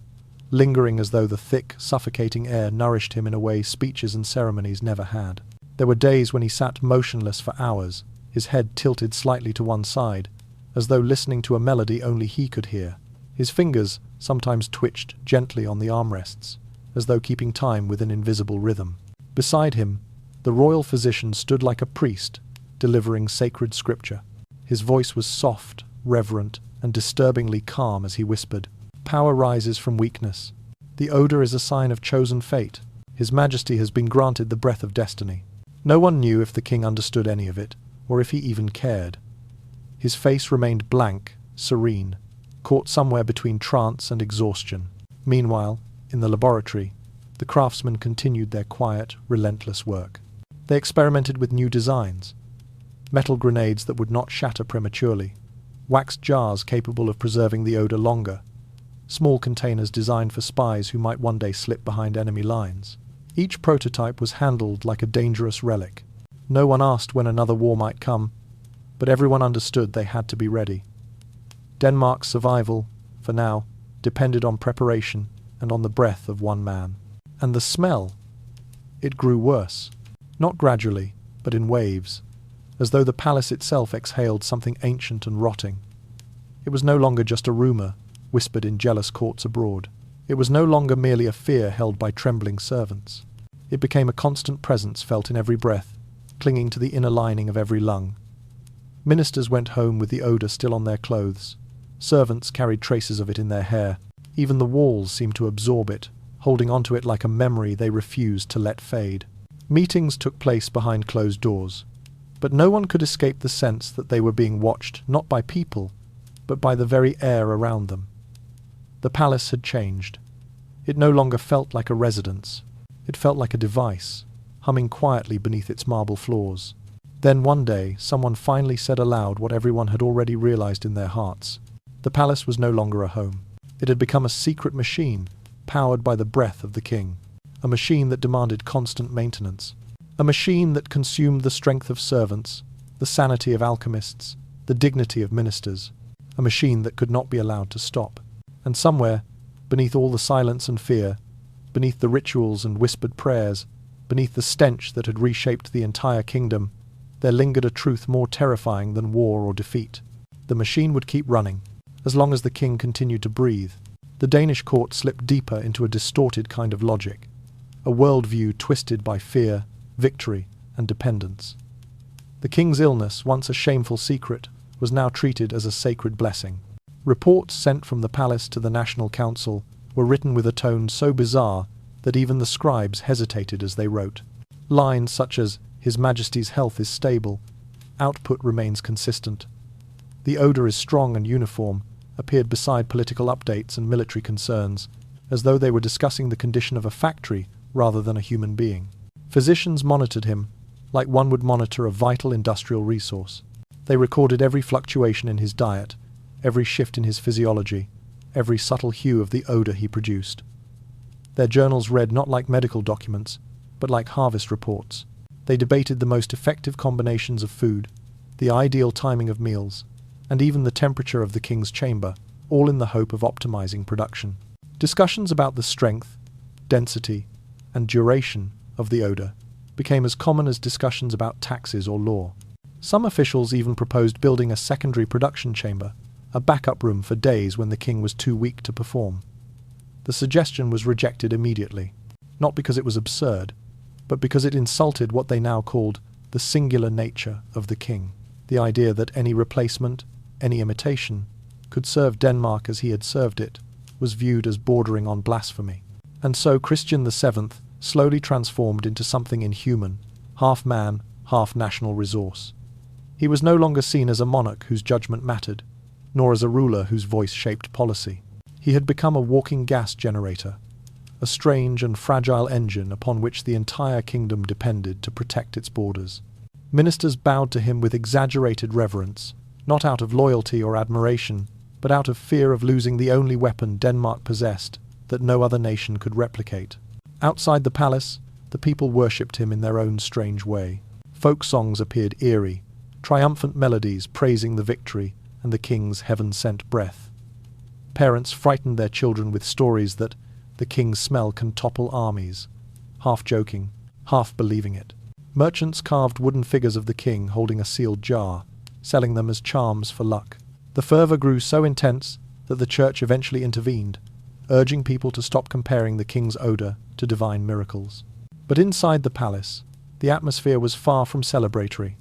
[SPEAKER 1] lingering as though the thick, suffocating air nourished him in a way speeches and ceremonies never had. There were days when he sat motionless for hours, his head tilted slightly to one side, as though listening to a melody only he could hear. His fingers sometimes twitched gently on the armrests, as though keeping time with an invisible rhythm. Beside him, the royal physician stood like a priest, delivering sacred scripture. His voice was soft, reverent, and disturbingly calm as he whispered, "Power rises from weakness. The odor is a sign of chosen fate. His Majesty has been granted the breath of destiny." No one knew if the king understood any of it, or if he even cared. His face remained blank, serene, caught somewhere between trance and exhaustion. Meanwhile, in the laboratory, the craftsmen continued their quiet, relentless work. They experimented with new designs: metal grenades that would not shatter prematurely, wax jars capable of preserving the odor longer, small containers designed for spies who might one day slip behind enemy lines. Each prototype was handled like a dangerous relic. No one asked when another war might come, but everyone understood they had to be ready. Denmark's survival, for now, depended on preparation and on the breath of one man. And the smell? It grew worse. Not gradually, but in waves, as though the palace itself exhaled something ancient and rotting. It was no longer just a rumor, whispered in jealous courts abroad. It was no longer merely a fear held by trembling servants. It became a constant presence felt in every breath, clinging to the inner lining of every lung. Ministers went home with the odor still on their clothes. Servants carried traces of it in their hair. Even the walls seemed to absorb it, holding onto it like a memory they refused to let fade. Meetings took place behind closed doors, but no one could escape the sense that they were being watched not by people, but by the very air around them. The palace had changed. It no longer felt like a residence. It felt like a device, humming quietly beneath its marble floors. Then one day, someone finally said aloud what everyone had already realized in their hearts. The palace was no longer a home. It had become a secret machine, powered by the breath of the king. A machine that demanded constant maintenance. A machine that consumed the strength of servants, the sanity of alchemists, the dignity of ministers. A machine that could not be allowed to stop. And somewhere, beneath all the silence and fear, beneath the rituals and whispered prayers, beneath the stench that had reshaped the entire kingdom, there lingered a truth more terrifying than war or defeat. The machine would keep running, as long as the king continued to breathe. The Danish court slipped deeper into a distorted kind of logic, a worldview twisted by fear, victory, and dependence. The king's illness, once a shameful secret, was now treated as a sacred blessing. Reports sent from the palace to the National Council were written with a tone so bizarre that even the scribes hesitated as they wrote. Lines such as, "His Majesty's health is stable," "Output remains consistent," "The odor is strong and uniform," appeared beside political updates and military concerns, as though they were discussing the condition of a factory rather than a human being. Physicians monitored him, like one would monitor a vital industrial resource. They recorded every fluctuation in his diet, every shift in his physiology, every subtle hue of the odor he produced. Their journals read not like medical documents, but like harvest reports. They debated the most effective combinations of food, the ideal timing of meals, and even the temperature of the king's chamber, all in the hope of optimizing production. Discussions about the strength, density, and duration of the odor became as common as discussions about taxes or law. Some officials even proposed building a secondary production chamber, a backup room for days when the king was too weak to perform. The suggestion was rejected immediately, not because it was absurd, but because it insulted what they now called the singular nature of the king, the idea that any replacement, any imitation, could serve Denmark as he had served it, was viewed as bordering on blasphemy. And so Christian VII slowly transformed into something inhuman, half man, half national resource. He was no longer seen as a monarch whose judgment mattered, nor as a ruler whose voice shaped policy. He had become a walking gas generator, a strange and fragile engine upon which the entire kingdom depended to protect its borders. Ministers bowed to him with exaggerated reverence, not out of loyalty or admiration, but out of fear of losing the only weapon Denmark possessed that no other nation could replicate. Outside the palace, the people worshipped him in their own strange way. Folk songs appeared eerie, triumphant melodies praising the victory and the king's heaven-sent breath. Parents frightened their children with stories that the king's smell can topple armies, half joking, half believing it. Merchants carved wooden figures of the king holding a sealed jar, selling them as charms for luck. The fervor grew so intense that the church eventually intervened, urging people to stop comparing the king's odor to divine miracles. But inside the palace, the atmosphere was far from celebratory.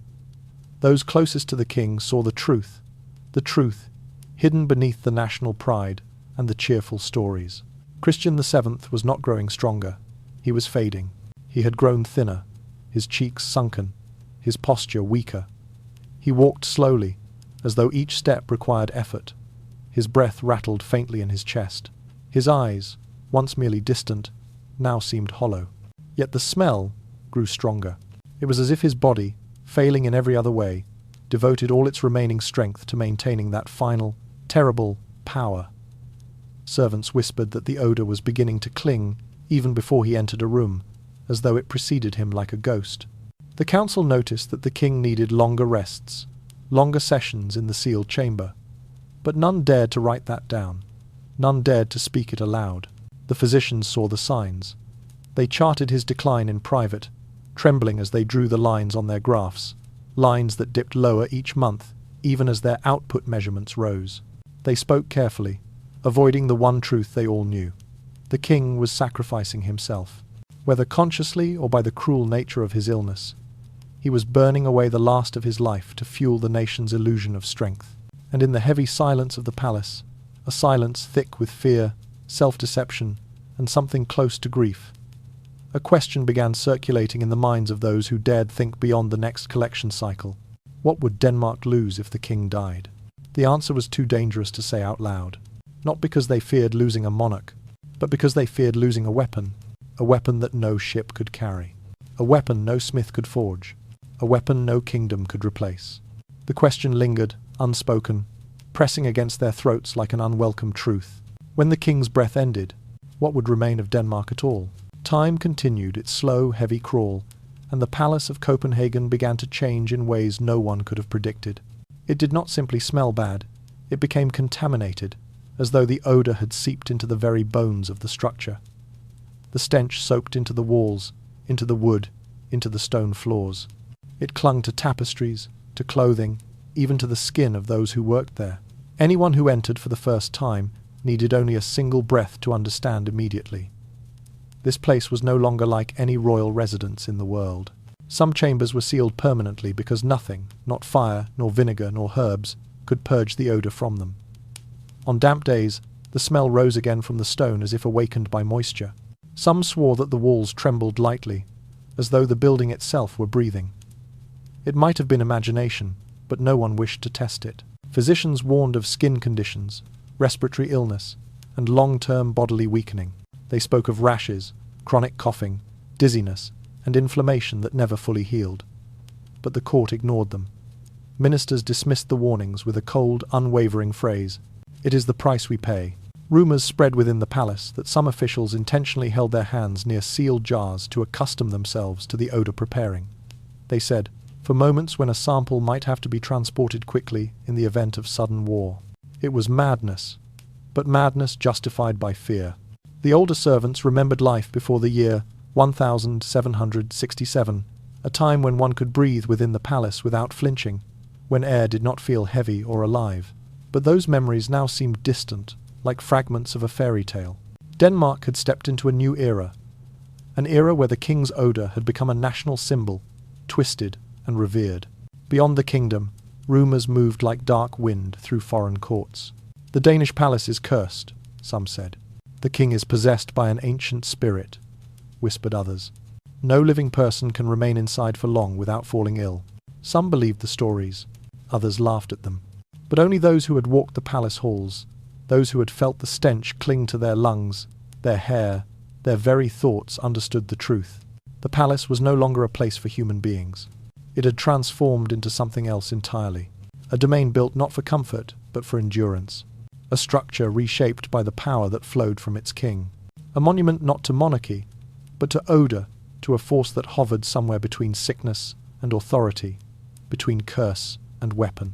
[SPEAKER 1] Those closest to the king saw the truth hidden beneath the national pride and the cheerful stories. Christian VII was not growing stronger. He was fading. He had grown thinner, his cheeks sunken, his posture weaker. He walked slowly, as though each step required effort. His breath rattled faintly in his chest. His eyes, once merely distant, now seemed hollow. Yet the smell grew stronger. It was as if his body, failing in every other way, devoted all its remaining strength to maintaining that final, terrible power. Servants whispered that the odour was beginning to cling even before he entered a room, as though it preceded him like a ghost. The council noticed that the king needed longer rests, longer sessions in the sealed chamber. But none dared to write that down. None dared to speak it aloud. The physicians saw the signs. They charted his decline in private, trembling as they drew the lines on their graphs, lines that dipped lower each month, even as their output measurements rose. They spoke carefully, avoiding the one truth they all knew. The king was sacrificing himself. Whether consciously or by the cruel nature of his illness, he was burning away the last of his life to fuel the nation's illusion of strength. And in the heavy silence of the palace, a silence thick with fear, self-deception, and something close to grief, a question began circulating in the minds of those who dared think beyond the next collection cycle. What would Denmark lose if the king died? The answer was too dangerous to say out loud. Not because they feared losing a monarch, but because they feared losing a weapon that no ship could carry, a weapon no smith could forge, a weapon no kingdom could replace. The question lingered, unspoken, pressing against their throats like an unwelcome truth. When the king's breath ended, what would remain of Denmark at all? Time continued its slow, heavy crawl, and the palace of Copenhagen began to change in ways no one could have predicted. It did not simply smell bad, it became contaminated, as though the odour had seeped into the very bones of the structure. The stench soaked into the walls, into the wood, into the stone floors. It clung to tapestries, to clothing, even to the skin of those who worked there. Anyone who entered for the first time needed only a single breath to understand immediately. This place was no longer like any royal residence in the world. Some chambers were sealed permanently because nothing, not fire, nor vinegar, nor herbs, could purge the odour from them. On damp days, the smell rose again from the stone as if awakened by moisture. Some swore that the walls trembled lightly, as though the building itself were breathing. It might have been imagination, but no one wished to test it. Physicians warned of skin conditions, respiratory illness, and long-term bodily weakening. They spoke of rashes, chronic coughing, dizziness, and inflammation that never fully healed. But the court ignored them. Ministers dismissed the warnings with a cold, unwavering phrase, "It is the price we pay." Rumours spread within the palace that some officials intentionally held their hands near sealed jars to accustom themselves to the odour preparing. They said, for moments when a sample might have to be transported quickly in the event of sudden war. It was madness, but madness justified by fear. The older servants remembered life before the year 1767, a time when one could breathe within the palace without flinching, when air did not feel heavy or alive. But those memories now seemed distant, like fragments of a fairy tale. Denmark had stepped into a new era, an era where the king's odour had become a national symbol, twisted and revered. Beyond the kingdom, rumours moved like dark wind through foreign courts. The Danish palace is cursed, some said. The king is possessed by an ancient spirit, whispered others. No living person can remain inside for long without falling ill. Some believed the stories, others laughed at them. But only those who had walked the palace halls, those who had felt the stench cling to their lungs, their hair, their very thoughts understood the truth. The palace was no longer a place for human beings. It had transformed into something else entirely. A domain built not for comfort, but for endurance. A structure reshaped by the power that flowed from its king. A monument not to monarchy, but to odour, to a force that hovered somewhere between sickness and authority, between curse and weapon.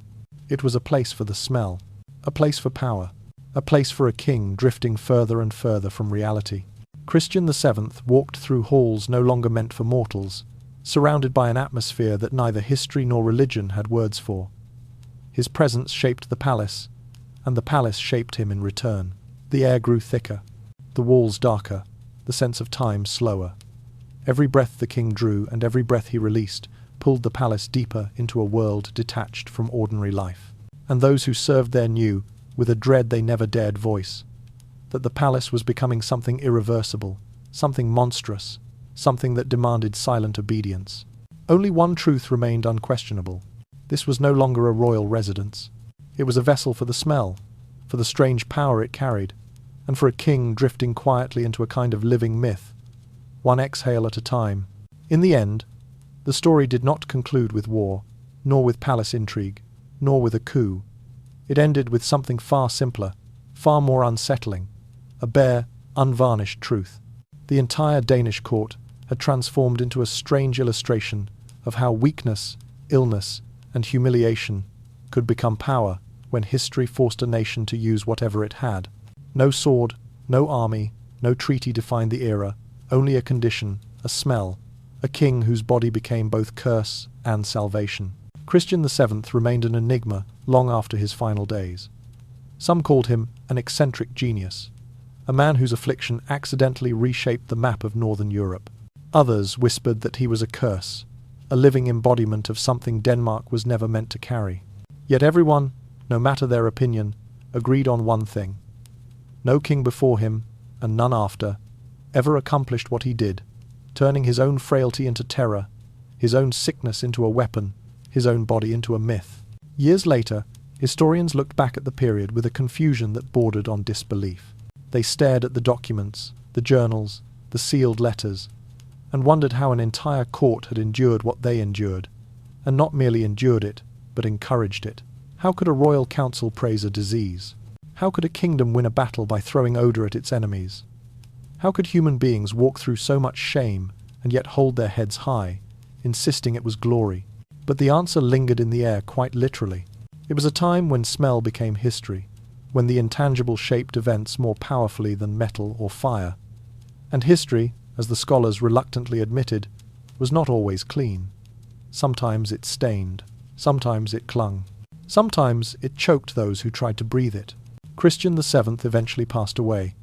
[SPEAKER 1] It was a place for the smell, a place for power, a place for a king drifting further and further from reality. Christian VII walked through halls no longer meant for mortals, surrounded by an atmosphere that neither history nor religion had words for. His presence shaped the palace, and the palace shaped him in return. The air grew thicker, the walls darker, the sense of time slower. Every breath the king drew and every breath he released pulled the palace deeper into a world detached from ordinary life. And those who served there knew with a dread they never dared voice, that the palace was becoming something irreversible, something monstrous, something that demanded silent obedience. Only one truth remained unquestionable. This was no longer a royal residence. It was a vessel for the smell, for the strange power it carried, and for a king drifting quietly into a kind of living myth, one exhale at a time. In the end, the story did not conclude with war, nor with palace intrigue, nor with a coup. It ended with something far simpler, far more unsettling, a bare, unvarnished truth. The entire Danish court had transformed into a strange illustration of how weakness, illness, and humiliation could become power when history forced a nation to use whatever it had. No sword, no army, no treaty defined the era, only a condition, a smell, a king whose body became both curse and salvation. Christian VII remained an enigma long after his final days. Some called him an eccentric genius, a man whose affliction accidentally reshaped the map of Northern Europe. Others whispered that he was a curse, a living embodiment of something Denmark was never meant to carry. Yet everyone, no matter their opinion, agreed on one thing. No king before him, and none after, ever accomplished what he did, turning his own frailty into terror, his own sickness into a weapon, his own body into a myth. Years later, historians looked back at the period with a confusion that bordered on disbelief. They stared at the documents, the journals, the sealed letters, and wondered how an entire court had endured what they endured, and not merely endured it, but encouraged it. How could a royal council praise a disease? How could a kingdom win a battle by throwing odor at its enemies? How could human beings walk through so much shame and yet hold their heads high, insisting it was glory? But the answer lingered in the air quite literally. It was a time when smell became history, when the intangible shaped events more powerfully than metal or fire. And history, as the scholars reluctantly admitted, was not always clean. Sometimes it stained, sometimes it clung, sometimes it choked those who tried to breathe it. Christian VII eventually passed away,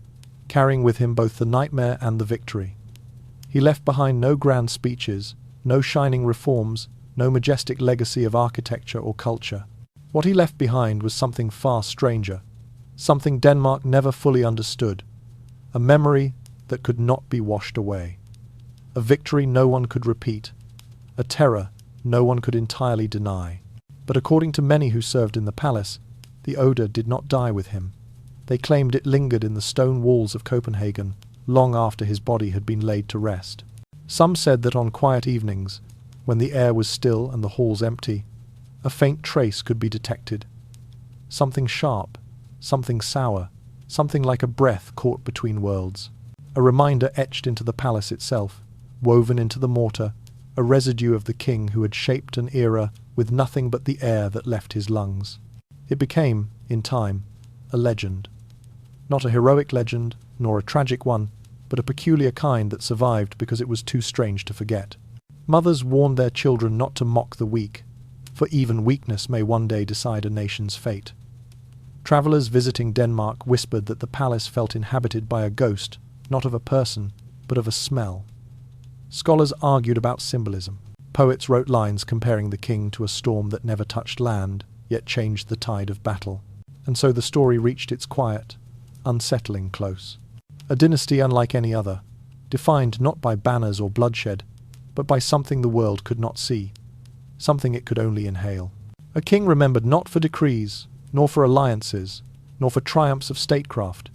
[SPEAKER 1] carrying with him both the nightmare and the victory. He left behind no grand speeches, no shining reforms, no majestic legacy of architecture or culture. What he left behind was something far stranger, something Denmark never fully understood, a memory that could not be washed away, a victory no one could repeat, a terror no one could entirely deny. But according to many who served in the palace, the odor did not die with him. They claimed it lingered in the stone walls of Copenhagen long after his body had been laid to rest. Some said that on quiet evenings, when the air was still and the halls empty, a faint trace could be detected. Something sharp, something sour, something like a breath caught between worlds. A reminder etched into the palace itself, woven into the mortar, a residue of the king who had shaped an era with nothing but the air that left his lungs. It became, in time, a legend. Not a heroic legend, nor a tragic one, but a peculiar kind that survived because it was too strange to forget. Mothers warned their children not to mock the weak, for even weakness may one day decide a nation's fate. Travelers visiting Denmark whispered that the palace felt inhabited by a ghost, not of a person, but of a smell. Scholars argued about symbolism. Poets wrote lines comparing the king to a storm that never touched land, yet changed the tide of battle. And so the story reached its quiet, unsettling close. A dynasty unlike any other, defined not by banners or bloodshed, but by something the world could not see, something it could only inhale. A king remembered not for decrees, nor for alliances, nor for triumphs of statecraft,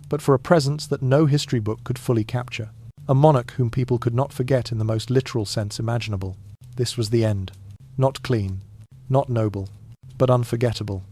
[SPEAKER 1] but for a presence that no history book could fully capture. A monarch whom people could not forget in the most literal sense imaginable. This was the end. Not clean, not noble, but unforgettable.